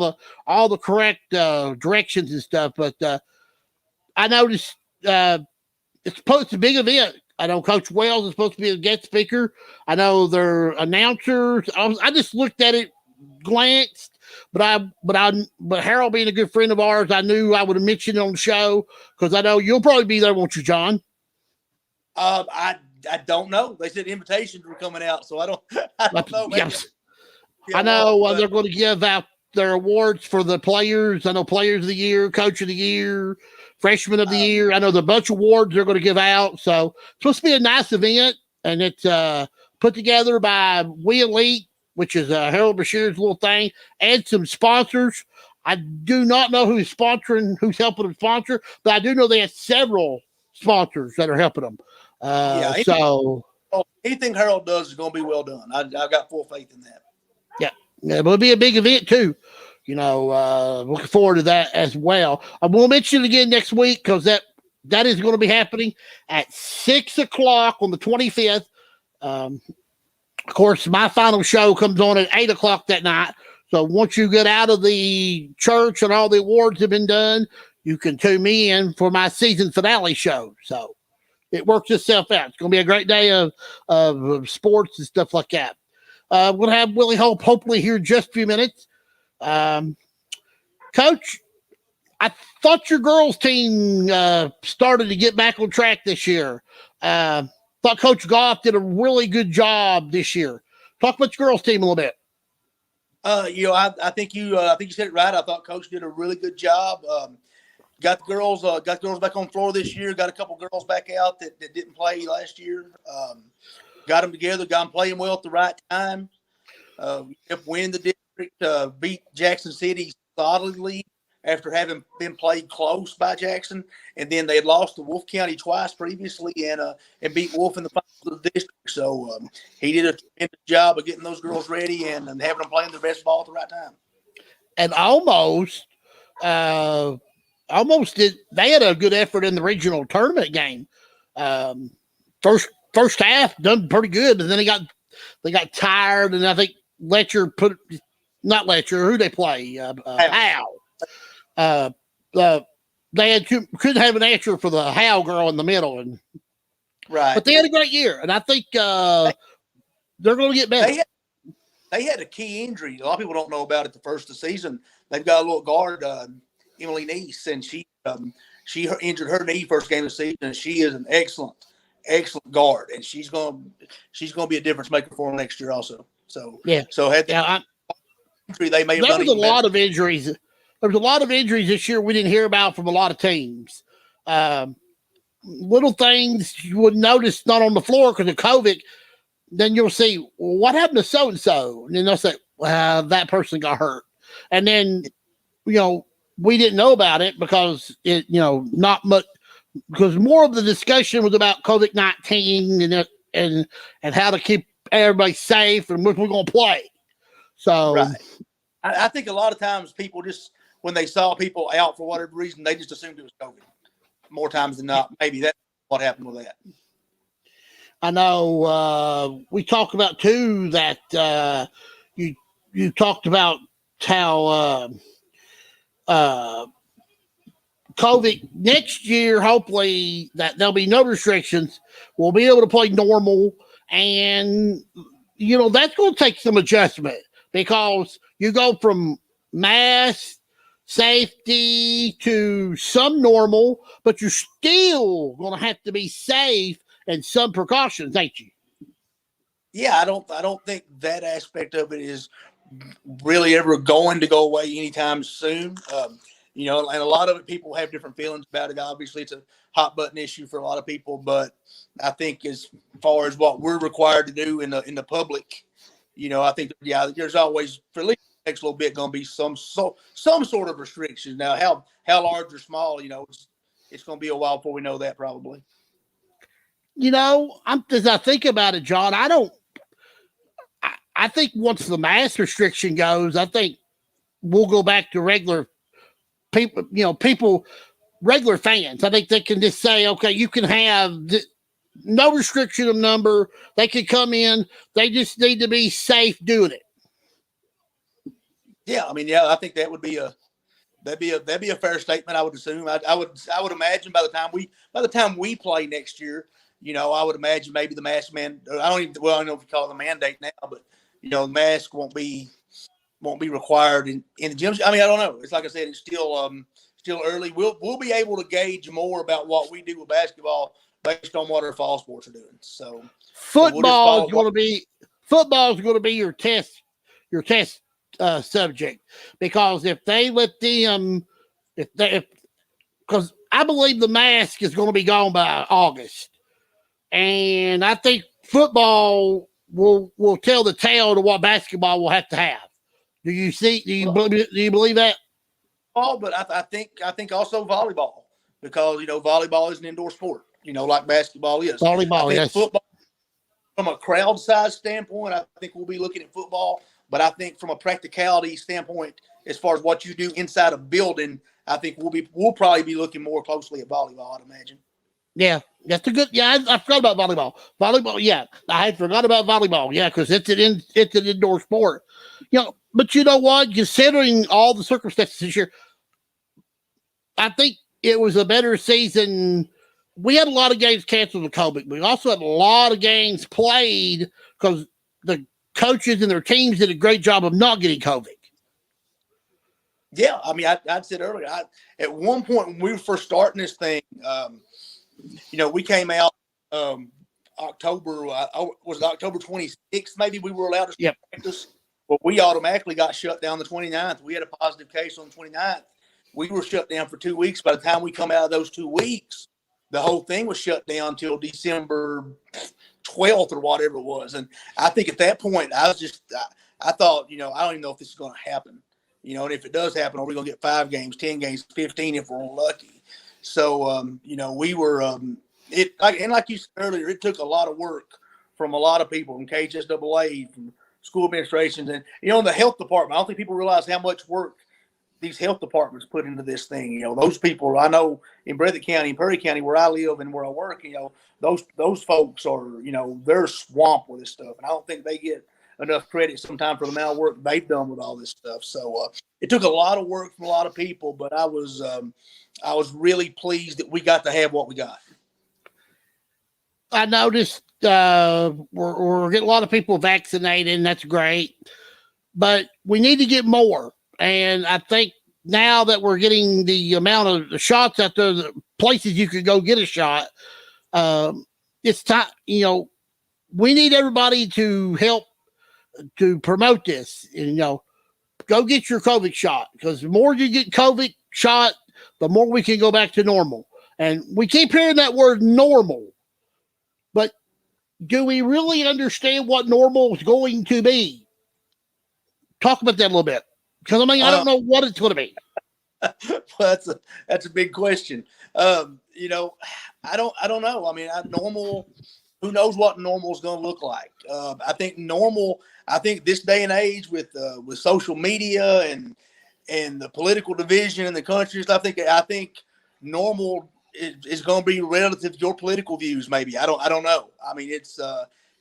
the correct directions and stuff. But I noticed it's supposed to be a big event. I know Coach Wells is supposed to be a guest speaker. I know their announcers. I just looked at it, glanced, but Harold being a good friend of ours, I knew I would have mentioned it on the show because I know you'll probably be there, won't you, John? I don't know. They said invitations were coming out, so I don't know. Yes. I know they're going to give out their awards for the players. I know Players of the Year, Coach of the Year, Freshman of the Year. I know the bunch of awards they're going to give out. So it's supposed to be a nice event, and it's put together by Wille, which is Harold Bashir's little thing, and some sponsors. I do not know who's sponsoring, who's helping them sponsor, but I do know they have several sponsors that are helping them. Anything Harold does is going to be well done. I've got full faith in that. Yeah, it'll be a big event too. Looking forward to that as well. I will mention it again next week because that is going to be happening at 6:00 on the 25th. Of course, my final show comes on at 8:00 that night. So once you get out of the church and all the awards have been done, you can tune me in for my season finale show. So it works itself out. It's going to be a great day of sports and stuff like that. We'll have Willie Hope hopefully here in just a few minutes. Coach, I thought your girls' team started to get back on track this year. Thought Coach Goff did a really good job this year. Talk about your girls' team a little bit. I think you said it right. I thought Coach did a really good job. Got the girls back on the floor this year. Got a couple girls back out that didn't play last year. Got them together. Got them playing well at the right time. Win the district. Beat Jackson City solidly after having been played close by Jackson, and then they had lost to Wolfe County twice previously and beat Wolfe in the finals of the district. So he did a tremendous job of getting those girls ready and having them playing their best ball at the right time. And almost did. They had a good effort in the regional tournament game. First half done pretty good, but then they got tired, and I think Letcher not Letcher. Who they play? Howe. They couldn't have an answer for the Howe girl in the middle, and right. But they had a great year, and I think they're going to get better. They had a key injury. A lot of people don't know about it. The first of the season, they've got a little guard, Emily Neese, and she injured her knee first game of the season, and she is an excellent guard, and she's going to be a difference maker for them next year also. So injury, they may have done a lot of injuries. There was a lot of injuries this year we didn't hear about from a lot of teams. Little things you would notice not on the floor because of COVID. Then you'll see, well, what happened to so and so, and then they'll say, well, that person got hurt, and then we didn't know about it because it not much. Because more of the discussion was about COVID-19 and how to keep everybody safe and what we're going to play. So, right. I think a lot of times people just, when they saw people out for whatever reason, they just assumed it was COVID. More times than not, maybe that's what happened with that. I know we talked about too that you talked about how COVID next year, hopefully that there'll be no restrictions. We'll be able to play normal. And, that's going to take some adjustment because you go from mask, safety to some normal, but you're still going to have to be safe and some precautions, ain't you? Yeah, I don't think that aspect of it is really ever going to go away anytime soon. And a lot of it, people have different feelings about it. Obviously, it's a hot button issue for a lot of people, but I think as far as what we're required to do in the public, I think there's always, for at least the next little bit, going to be some sort of restrictions. Now, how large or small, it's going to be a while before we know that probably. As I think about it, John, I think once the mask restriction goes, I think we'll go back to regular people, regular fans. I think they can just say, okay, you can have no restriction of number. They can come in. They just need to be safe doing it. Yeah, I think that would be That'd be a fair statement. I would assume. I would imagine by the time we play next year, I would imagine maybe the mask man. I don't know if you call it a mandate now, but the mask won't be required in the gyms. I mean, I don't know. It's like I said, it's still early. We'll be able to gauge more about what we do with basketball based on what our fall sports are doing. So football is going to be your test subject, because if they let them, because I believe the mask is going to be gone by August, and I think football will tell the tale to what basketball will have to have. Do you believe that? Oh, but I think also volleyball, because volleyball is an indoor sport, like basketball is. Volleyball, yes. Football, from a crowd size standpoint, I think we'll be looking at football. But I think from a practicality standpoint, as far as what you do inside a building, I think we'll probably be looking more closely at volleyball, I'd imagine. Yeah, that's a good. Yeah, I forgot about volleyball. Volleyball, yeah, I had forgot about volleyball. Yeah, because it's an indoor sport. But you know what? Considering all the circumstances this year, I think it was a better season. We had a lot of games canceled with COVID. We also had a lot of games played because the coaches and their teams did a great job of not getting COVID. Yeah, I mean, I said earlier, at one point when we were first starting this thing, we came out October 26th, maybe we were allowed to practice, but we automatically got shut down the 29th. We had a positive case on the 29th. We were shut down for 2 weeks. By the time we come out of those 2 weeks, the whole thing was shut down until December 12th or whatever it was. And I think at that point, I thought, I don't even know if this is going to happen. And if it does happen, are we going to get 5 games, 10 games, 15 if we're lucky? So, we were, and like you said earlier, it took a lot of work from a lot of people from KHSAA, from school administrations, and, the health department. I don't think people realize how much work these health departments put into this thing. Those people I know in Breathitt County, in Perry County, where I live and where I work, those folks are, they're swamped with this stuff. And I don't think they get enough credit sometimes for the amount of work they've done with all this stuff. So it took a lot of work from a lot of people, but I was really pleased that we got to have what we got. I noticed we're getting a lot of people vaccinated, and that's great, but we need to get more. And I think now that we're getting the amount of the shots out there, the places you could go get a shot, it's time, we need everybody to help to promote this. And, go get your COVID shot, because the more you get COVID shot, the more we can go back to normal. And we keep hearing that word normal, but do we really understand what normal is going to be? Talk about that a little bit. Because I don't know what it's going to be. Well, that's a big question. I don't know. I mean, normal. Who knows what normal is going to look like? I think normal. I think this day and age with social media and the political division in the country, I think normal is going to be relative to your political views. Maybe I don't know. I mean, it's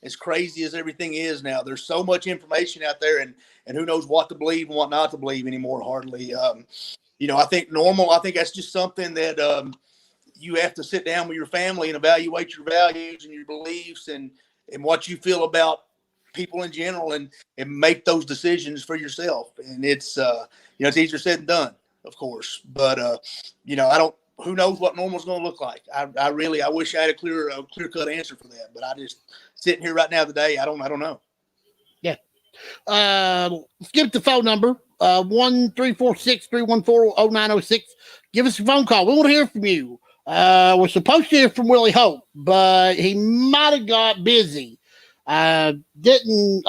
as crazy as everything is now. There's so much information out there, and who knows what to believe and what not to believe anymore, hardly. I think normal, I think that's just something that you have to sit down with your family and evaluate your values and your beliefs and what you feel about people in general and make those decisions for yourself. And it's, it's easier said than done, of course. But, who knows what normal is going to look like. I wish I had a clear cut answer for that, but I just sitting here right now today, I don't know. Yeah. Let's give it the phone number, 1-346-314-0906. Give us a phone call. We want to hear from you. We're supposed to hear from Willie Hope, but he might have got busy. I didn't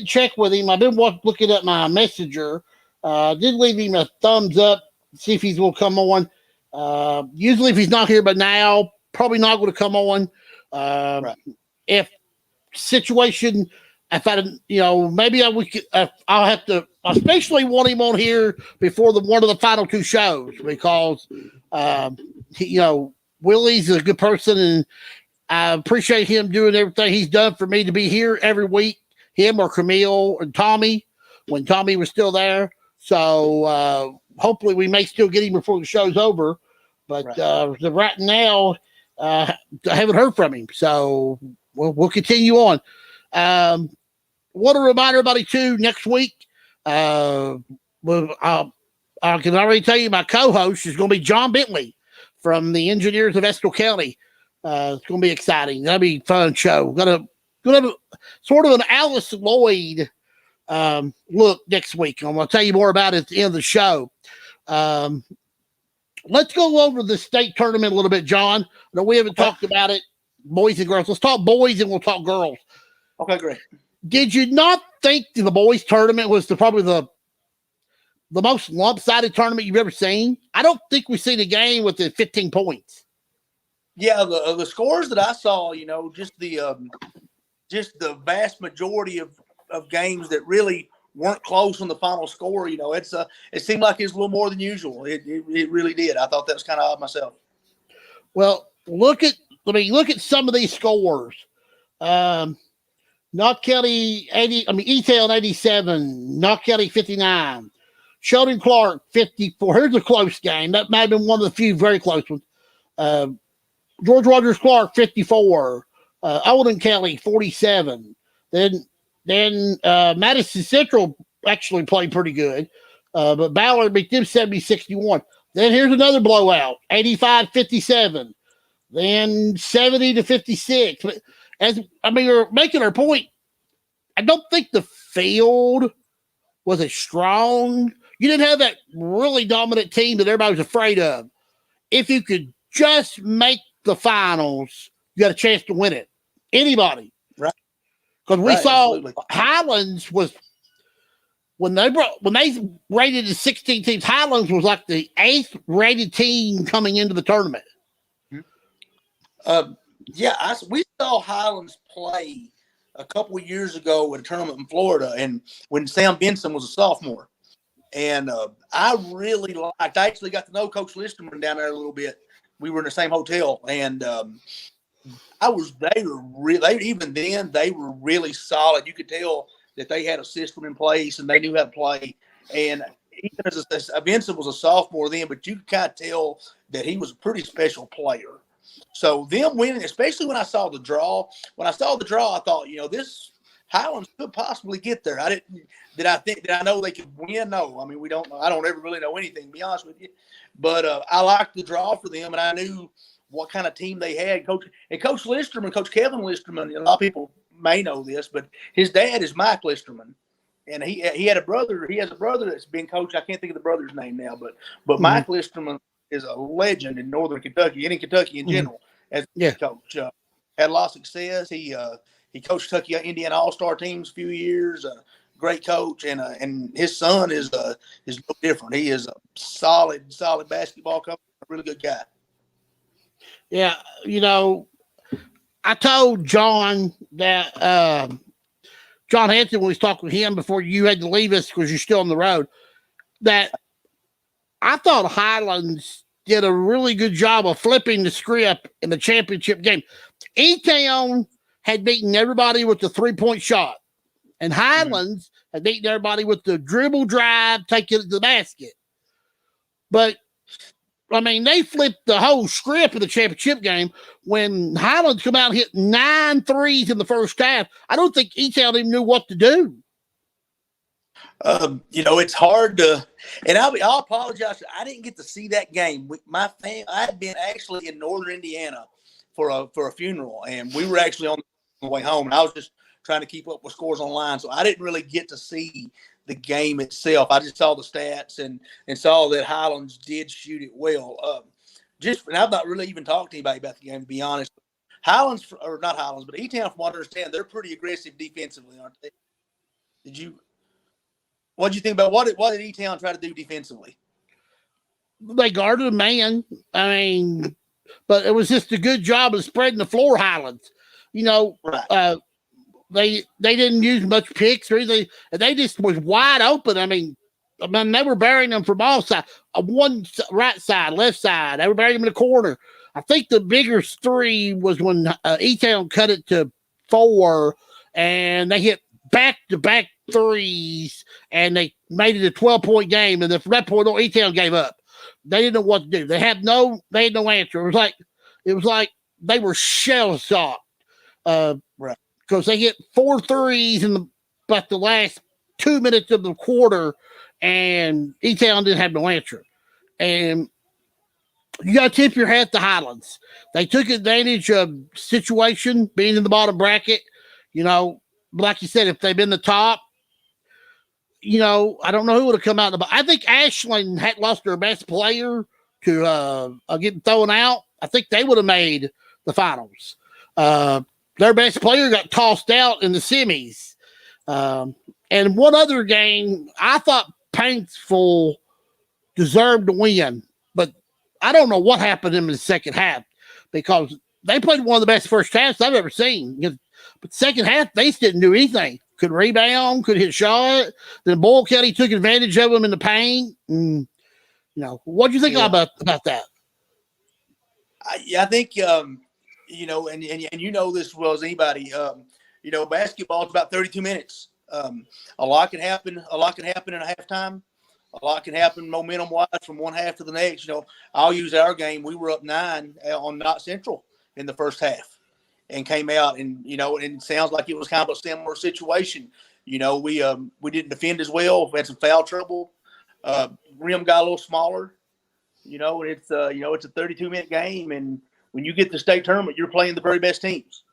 check with him. I've been looking at my messenger. Did leave him a thumbs up, see if he's going to come on. Usually if he's not here, but now probably not going to come on. Right. If situation, if I, maybe I'll have to, especially want him on here before one of the final 2 shows, because, Willie's a good person, and I appreciate him doing everything he's done for me to be here every week, him or Camille and Tommy, when Tommy was still there. So hopefully we may still get him before the show's over. But right now, I haven't heard from him. So we'll continue on. Want to remind everybody, too, next week, I can already tell you my co-host is going to be John Bentley from the Engineers of Estill County. It's going to be exciting. That'll be a fun show. Going to have sort of an Alice Lloyd look next week. I'm going to tell you more about it at the end of the show. Let's go over the state tournament a little bit, John. No, we haven't talked about it, boys and girls. Let's talk boys and we'll talk girls. Okay, great. Did you not think the boys tournament was probably the most lopsided tournament you've ever seen? I don't think we've seen a game with the 15 points. Yeah, the scores that I saw, just the vast majority of games that really weren't close on the final score. It seemed like it was a little more than usual. It really did. I thought that was kind of odd myself. Well, look at some of these scores. Knott County 80. E-Town 87. Knott County 59. Sheldon Clark 54. Here's a close game. That might have been one of the few very close ones. George Rogers Clark 54. Alden County 47. Then Madison Central actually played pretty good, but Ballard beat them 70-61. Then here's another blowout, 85-57. Then 70-56. We're making our point. I don't think the field was as strong. You didn't have that really dominant team that everybody was afraid of. If you could just make the finals, you got a chance to win it. Anybody. Right. Because we saw absolutely. Highlands was when they rated the 16 teams, Highlands was like the 8th rated team coming into the tournament. We saw Highlands play a couple of years ago at a tournament in Florida, and when Sam Benson was a sophomore. And I really liked. I actually got to know Coach Listerman down there a little bit. We were in the same hotel, and they were really solid. You could tell that they had a system in place and they knew how to play. And even as Benson was a sophomore then, but you could kind of tell that he was a pretty special player. So them winning, especially when I saw the draw. When I saw the draw, I thought, this Highlands could possibly get there. Did I know they could win? No. We don't know. I don't ever really know anything, to be honest with you. But I liked the draw for them, and I knew what kind of team they had. Coach Listerman, Coach Kevin Listerman, a lot of people may know this, but his dad is Mike Listerman. And he had a brother. He has a brother that's been coached. I can't think of the brother's name now, but Mike Listerman is a legend in Northern Kentucky and in Kentucky in general as a coach. Had a lot of success. He coached Kentucky Indiana All-Star teams a few years. Great coach, and his son is no different. He is a solid basketball coach. A really good guy. Yeah, I told John that John Henson, when we was talking with him before you had to leave us because you're still on the road, that I thought Highlands did a really good job of flipping the script in the championship game. E-Town had beaten everybody with the 3-point shot, and Highlands had beaten everybody with the dribble drive, take it to the basket. But they flipped the whole script of the championship game when Highlands come out and hit 9 threes in the first half. I don't think E-Town even knew what to do. It's hard to, and I'll apologize. I didn't get to see that game. My family, I had been actually in Northern Indiana for a funeral, and we were actually on the way home. And I was just trying to keep up with scores online, so I didn't really get to see the game itself. I just saw the stats and saw that Highlands did shoot it well. And I've not really even talked to anybody about the game, to be honest. Highlands, or not Highlands, but E-Town, from what I understand, they're pretty aggressive defensively, aren't they? What did you think about what did E-Town try to do defensively? They guarded a man. But it was just a good job of spreading the floor, Highlands. Right. They didn't use much picks or anything. They just was wide open. They were burying them from all sides. One right side, left side. They were burying them in the corner. I think the biggest three was when E-Town cut it to 4, and they hit back-to-back threes, and they made it a 12-point game. And then from that point on, E-Town gave up. They didn't know what to do. They had no answer. It was like they were shell shocked. Right. Because they hit 4 threes in the last 2 minutes of the quarter, and E-Town didn't have no answer. And you got to tip your hat to Highlands. They took advantage of situation, being in the bottom bracket. You know, like you said, if they've been the top, you know, I don't know who would have come out. I think Ashland had lost their best player to getting thrown out. I think they would have made the finals. Their best player got tossed out in the semis. And one other game, I thought Paintsville deserved to win, but I don't know what happened in the second half because they played one of the best first halves I've ever seen. But second half, they just didn't do anything. Could rebound, could hit a shot. Then Boyle County took advantage of them in the paint. And, you know, what do you think about that? I think you know, and you know this as well as anybody. You know, basketball is about 32 minutes. A lot can happen. A lot can happen in a halftime. A lot can happen momentum-wise from one half to the next. You know, I'll use our game. We were up 9 on Knott Central in the first half, and came out, and you know, and it sounds like it was kind of a similar situation. You know, we didn't defend as well. We had some foul trouble. Rim got a little smaller. You know, and it's a 32-minute game, and when you get to state tournament, you're playing the very best teams.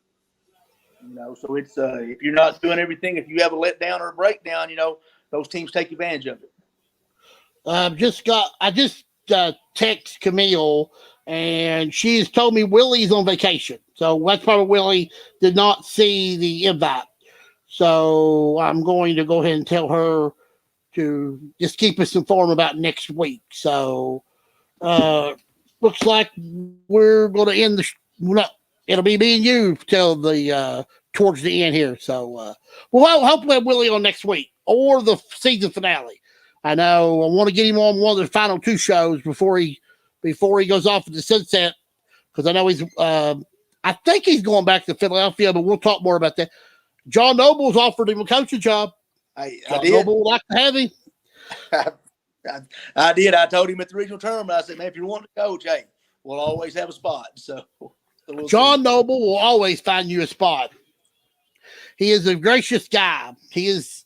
You know, so it's if you're not doing everything, if you have a letdown or a breakdown, you know, those teams take advantage of it. I just text Camille, and she has told me Willie's on vacation. So that's probably Willie did not see the invite. So I'm going to go ahead and tell her to just keep us informed about next week. So looks like we're going to end it'll be me and you till the towards the end here. So we'll hopefully have Willie on next week or the season finale. I know I want to get him on one of the final 2 shows before he goes off into sunset, because I know he's I think he's going back to Philadelphia, but we'll talk more about that. John Noble's offered him a coaching job. I did. Noble would like to have him. I did. I told him at the regional tournament, I said, man, if you want to coach, hey, we'll always have a spot. So we'll John Noble will always find you a spot. He is a gracious guy. He is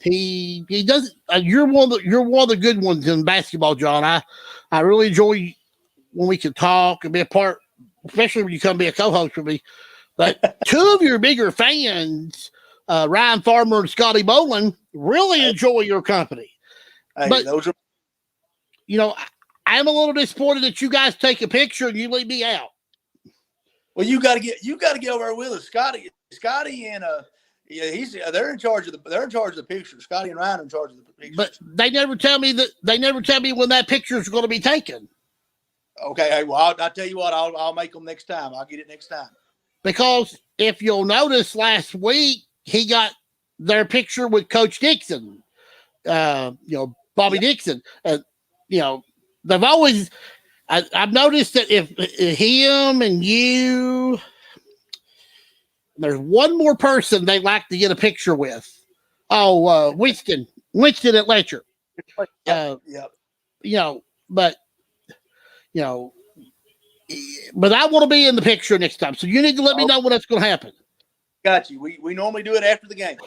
he does you're one of the good ones in basketball, John. I really enjoy when we can talk and be a part, especially when you come be a co-host with me. But 2 of your bigger fans, Ryan Farmer and Scotty Boland, really enjoy your company. Hey, but those are, you know, I'm a little disappointed that you guys take a picture and you leave me out. well, you got to get over there with us, Scotty and yeah, they're in charge of the picture. Scotty and Ryan are in charge of the picture. But they never tell me when that picture is going to be taken. Okay, hey, well, I'll tell you what, I'll make them next time. I'll get it next time. Because if you'll notice, last week he got their picture with Coach Dixon, Bobby Dixon. You know, they've always. I've noticed that if him and you, there's one more person they like to get a picture with. Oh, Winston at Letcher. Yeah. But I want to be in the picture next time. So you need to let me know when that's going to happen. Got you. We normally do it after the game.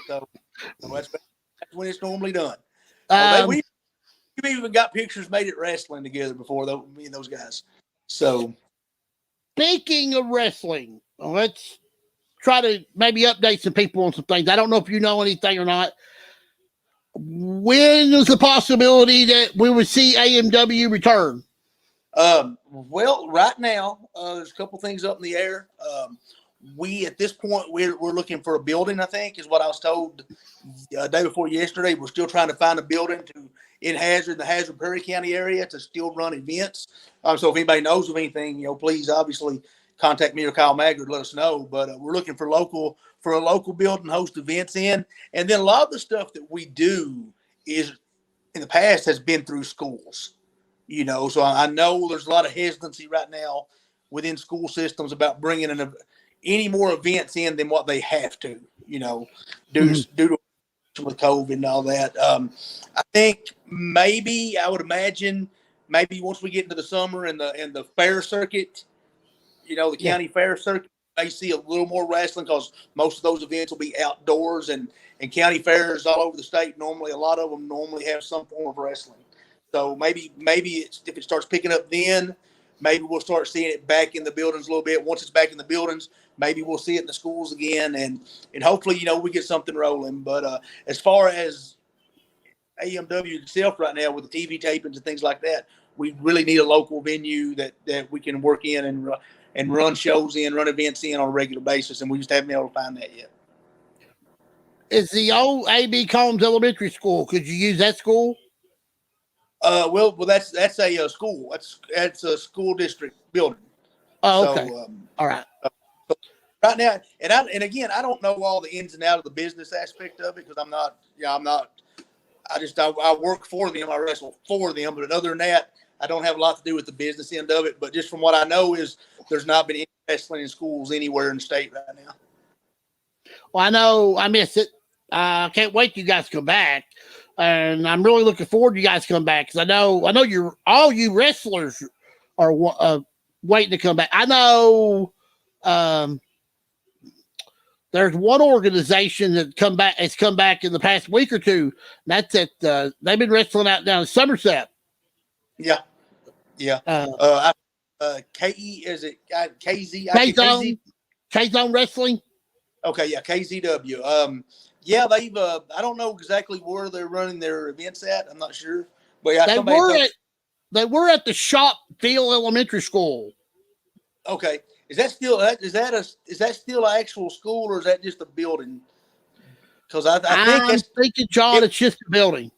So that's when it's normally done. We've even got pictures made at wrestling together before, though, me and those guys. So speaking of wrestling, let's try to maybe update some people on some things. I don't know if you know anything or not. When is the possibility that we would see AMW return? Well, right now, there's a couple things up in the air. We, at this point, we're looking for a building, I think, is what I was told day before yesterday. We're still trying to find a building in the Hazard Perry County area to still run events. So if anybody knows of anything, please obviously contact me or Kyle Maggard, let us know. But we're looking for a local building, host events in. And then a lot of the stuff that we do is in the past has been through schools. So I know there's a lot of hesitancy right now within school systems about bringing any more events in than what they have to, due to with COVID and all that. I think I would imagine once we get into the summer and the fair circuit, the county fair circuit, may see a little more wrestling because most of those events will be outdoors and county fairs all over the state. Normally, a lot of them have some form of wrestling. So maybe if it starts picking up then, maybe we'll start seeing it back in the buildings a little bit. Once it's back in the buildings, maybe we'll see it in the schools again, and hopefully, we get something rolling. But as far as AMW itself right now with the TV tapings and things like that, we really need a local venue that we can work in and run shows in, run events in on a regular basis, and we just haven't been able to find that yet. Is the old A.B. Combs Elementary School? Could you use that school? Well, that's a school. That's a school district building. Oh, okay. All right. Right now, and again, I don't know all the ins and outs of the business aspect of it because I'm not. I work for them. I wrestle for them, but other than that, I don't have a lot to do with the business end of it. But just from what I know is there's not been any wrestling in schools anywhere in the state right now. Well, I know I miss it. I can't wait till you guys come back. And I'm really looking forward to you guys come back because I know all you wrestlers are waiting to come back. I know there's one organization that has come back in the past week or two. That's they've been wrestling out down in Somerset. Yeah. KE is it KZ? K-Zone Wrestling. Okay, yeah, KZW. Yeah, they've. I don't know exactly where they're running their events at. I'm not sure, but yeah, they were at the Shopville Elementary School. Okay, is that still an actual school or is that just a building? Because I'm thinking, John, it's just a building.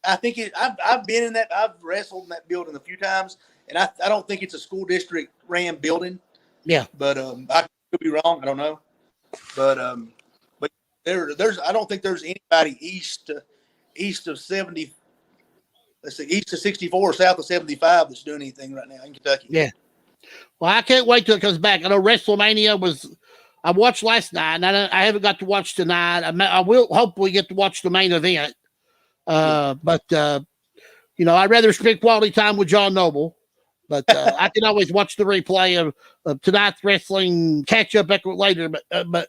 I think I've been in that. I've wrestled in that building a few times, and I don't think it's a school district ran building. Yeah, but I could be wrong. I don't know, but there's I don't think there's anybody east of 70. Let's see, east of 64 or south of 75 that's doing anything right now in Kentucky. Yeah. Well, I can't wait till it comes back. I know WrestleMania I watched last night, and I haven't got to watch tonight. I will hopefully get to watch the main event. But I'd rather spend quality time with John Noble. But I can always watch the replay of tonight's wrestling, catch up later. But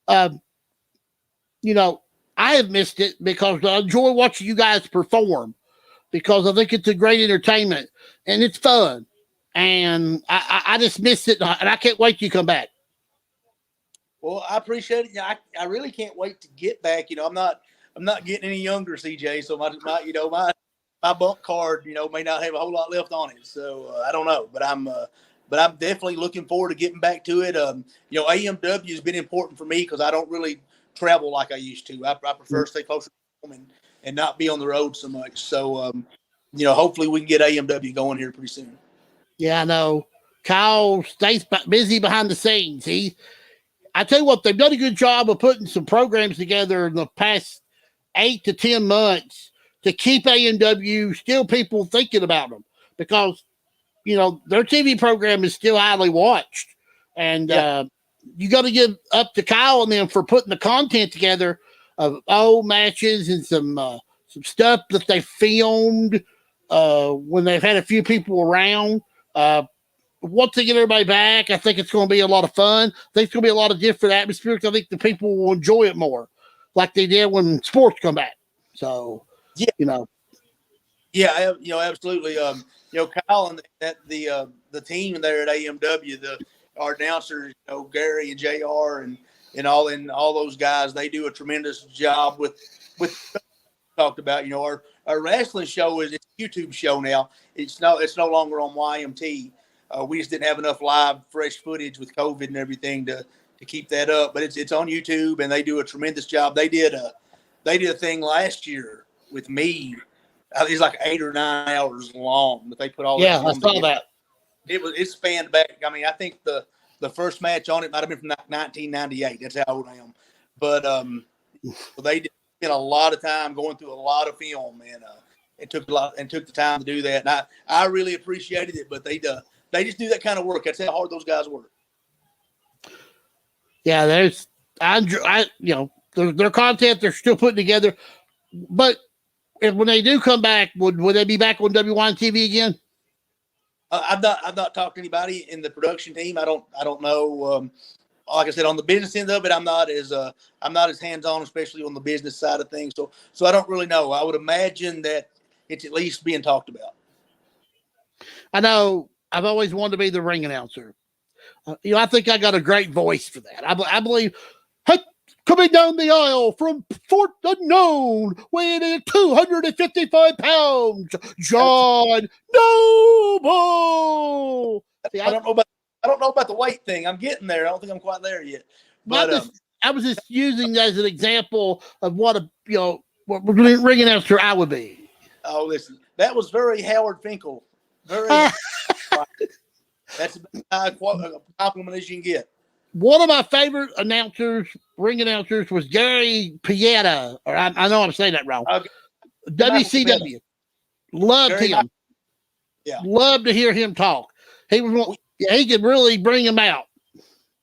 I have missed it because I enjoy watching you guys perform because I think it's a great entertainment and it's fun. And I just missed it, and I can't wait till you come back. Well, I appreciate it. I really can't wait to get back. I'm not getting any younger, CJ. So my bump card, may not have a whole lot left on it. So I don't know, but I'm definitely looking forward to getting back to it. AMW has been important for me because I don't really travel like I used to. I prefer to stay closer to home and not be on the road so much. So hopefully we can get AMW going here pretty soon. Yeah, I know. Kyle stays busy behind the scenes. I tell you what, they've done a good job of putting some programs together in the past 8 to 10 months to keep A&W still people thinking about them because, their TV program is still highly watched. And you got to give up to Kyle and them for putting the content together of old matches and some stuff that they filmed when they've had a few people around. Once they get everybody back, I think it's going to be a lot of fun. I think it's going to be a lot of different atmosphere. I think the people will enjoy it more, like they did when sports come back. So, yeah, absolutely. Kyle and the team there at AMW, our announcers, Gary and JR and all those guys, they do a tremendous job with talked about. Our wrestling show is a YouTube show now. It's no longer on YMT. We just didn't have enough live, fresh footage with COVID and everything to keep that up. But it's on YouTube, and they do a tremendous job. They did a thing last year with me. It's like 8 or 9 hours long, but they put all that. Yeah, I saw that. It spanned back. I mean, I think the first match on it might have been from 1998. That's how old I am. But they spent a lot of time going through a lot of film, and took the time to do that. And I really appreciated it. But they just do that kind of work. That's how hard those guys work. Yeah, their content they're still putting together, but when they do come back, would they be back on WYMT-TV again? I've not talked to anybody in the production team. I don't know. Like I said, on the business end of it, I'm not as hands on, especially on the business side of things. So I don't really know. I would imagine that it's at least being talked about. I know. I've always wanted to be the ring announcer. I think I got a great voice for that. I believe. Hey, coming down the aisle from Fort Unknown, weighing in 255 pounds, John Noble. See, I don't know about the weight thing. I'm getting there. I don't think I'm quite there yet. But I was just using that as an example of what ring announcer I would be. Oh, listen, that was very Howard Finkel. Very. That's a compliment as you can get. One of my favorite ring announcers, was Gary Pieta, or I know I'm saying that wrong. WCW. Loved him. Yeah. Loved to hear him talk. He could really bring him out.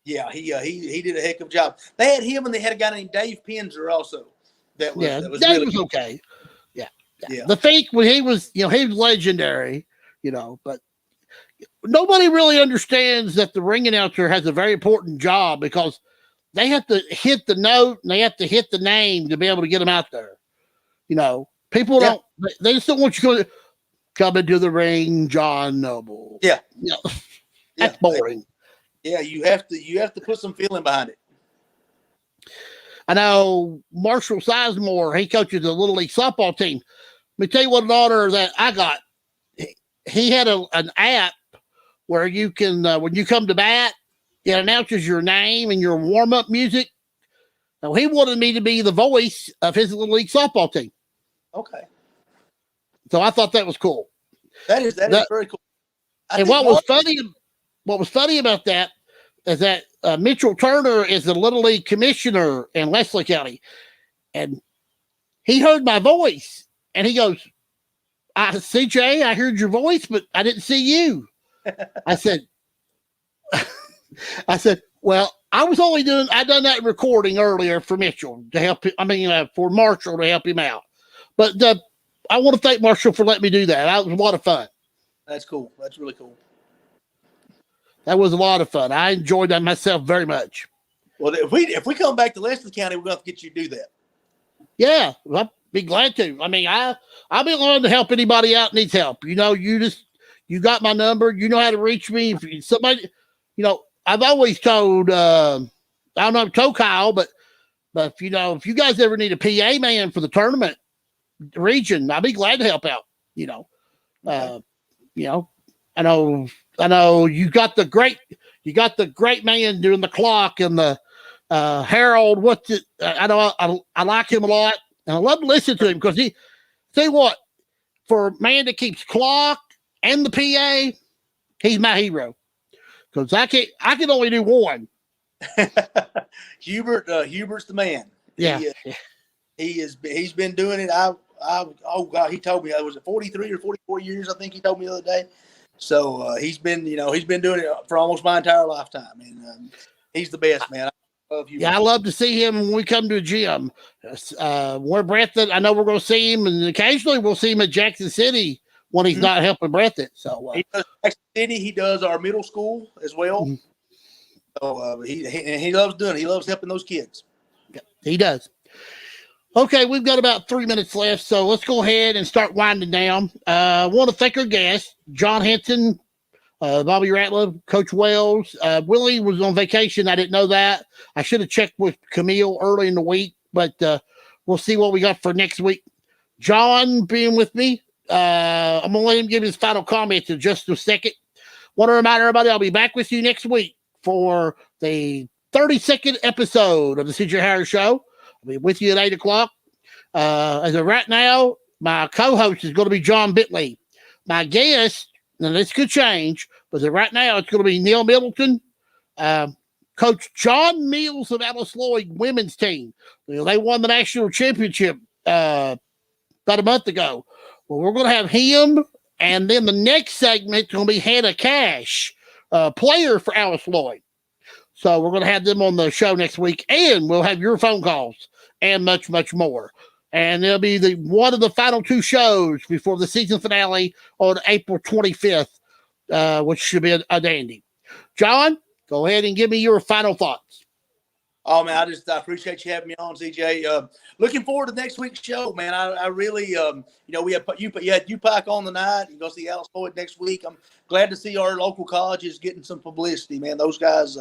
Yeah, he did a heck of a job. They had him, and they had a guy named Dave Pinzer also. Dave was okay. Yeah. The fake when he was legendary, but nobody really understands that the ring announcer has a very important job because they have to hit the note and they have to hit the name to be able to get them out there. People they just don't want you to come into the ring, John Noble. Yeah. That's boring. You have to put some feeling behind it. I know Marshall Sizemore, he coaches the Little League softball team. Let me tell you what an honor that I got. He had an app where you can, when you come to bat, it announces your name and your warm-up music. Now, he wanted me to be the voice of his Little League softball team. Okay. So I thought that was cool. That is very cool. And what was funny about that is that Mitchell Turner is the Little League commissioner in Leslie County. And he heard my voice and he goes, CJ, I heard your voice, but I didn't see you. I said, well, I done that recording earlier for Mitchell to help, for Marshall to help him out. But I want to thank Marshall for letting me do that. That was a lot of fun. That's cool. That's really cool. That was a lot of fun. I enjoyed that myself very much. Well, if we come back to Leslie County, we're going to have to get you to do that. Yeah, I'd be glad to. I'll be willing to help anybody out that needs help. You got my number. You know how to reach me. If somebody, I've always told, I don't know if I've told Kyle, but if you guys ever need a PA man for the tournament region, I'll be glad to help out. I know you got the great man doing the clock and the Harold. I like him a lot, and I love to listen to him because tell you what, for a man that keeps clock and the PA, he's my hero. Because I can only do one. Hubert's the man. Yeah, he's been doing it. Oh God, he told me was it 43 or 44 years? I think he told me the other day. So he's been doing it for almost my entire lifetime, and he's the best, man. I love Hubert. Yeah, I love to see him when we come to a gym. We're Breathitt. I know we're going to see him, and occasionally we'll see him at Jackson City when he's not helping Breathitt. So he does Jackson City. He does our middle school as well. Mm-hmm. So he loves doing it. He loves helping those kids. Yeah, he does. Okay, we've got about 3 minutes left, so let's go ahead and start winding down. I want to thank our guests, John Henson, Bobby Ratliff, Coach Wells. Wille was on vacation. I didn't know that. I should have checked with Camille early in the week, but we'll see what we got for next week. John being with me. I'm going to let him give his final comments in just a second. Want to remind everybody I'll be back with you next week for the 32nd episode of the CJ Harris Show. I'll be with you at 8 o'clock. As of right now, my co-host is going to be John Bitley. My guest, now this could change, but as of right now, it's going to be Neil Middleton. Coach John Mills of Alice Lloyd women's team. They won the national championship about a month ago. Well, we're going to have him, and then the next segment is going to be Hannah Cash, player for Alice Lloyd. So we're going to have them on the show next week, and we'll have your phone calls and much, much more. And it'll be one of the final 2 shows before the season finale on April 25th, which should be a dandy. John, go ahead and give me your final thoughts. Oh man, I appreciate you having me on, CJ. Looking forward to next week's show, man. I really, we had UPAC on the night. You go see Alice Floyd next week. I'm glad to see our local colleges getting some publicity, man. Those guys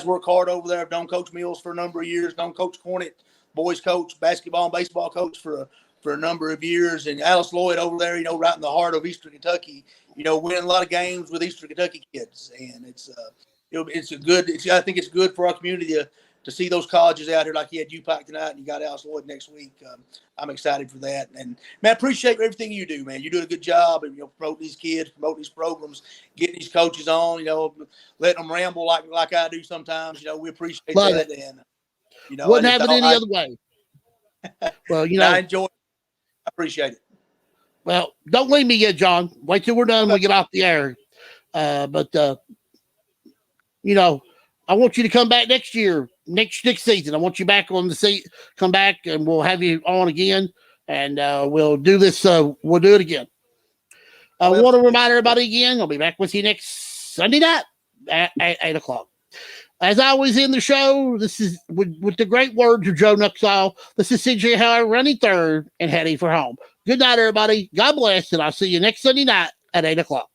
work hard over there. I've known Coach Mills for a number of years. Known Coach Cornett, boys coach, basketball and baseball coach for a number of years. And Alice Lloyd over there, right in the heart of Eastern Kentucky. Winning a lot of games with Eastern Kentucky kids, and I think it's good for our community to see those colleges out here, like you had UPAC tonight and you got Alice Lloyd next week. I'm excited for that. And, man, I appreciate everything you do, man. You're doing a good job and, promoting these kids, promoting these programs, getting these coaches on, letting them ramble like I do sometimes. We appreciate Love that. It. And, wouldn't have it any other way. Well, I enjoy it. I appreciate it. Well, don't leave me yet, John. Wait till we're done. We'll get off the air. But I want you to come back next year, next season. I want you back on the seat. Come back, and we'll have you on again, and we'll do this. We'll do it again. I want to remind everybody again, I'll be back with you next Sunday night at 8 o'clock. As I always end the show, this is with the great words of Joe Nuxall. This is CJ Howard running third and heading for home. Good night, everybody. God bless, and I'll see you next Sunday night at 8 o'clock.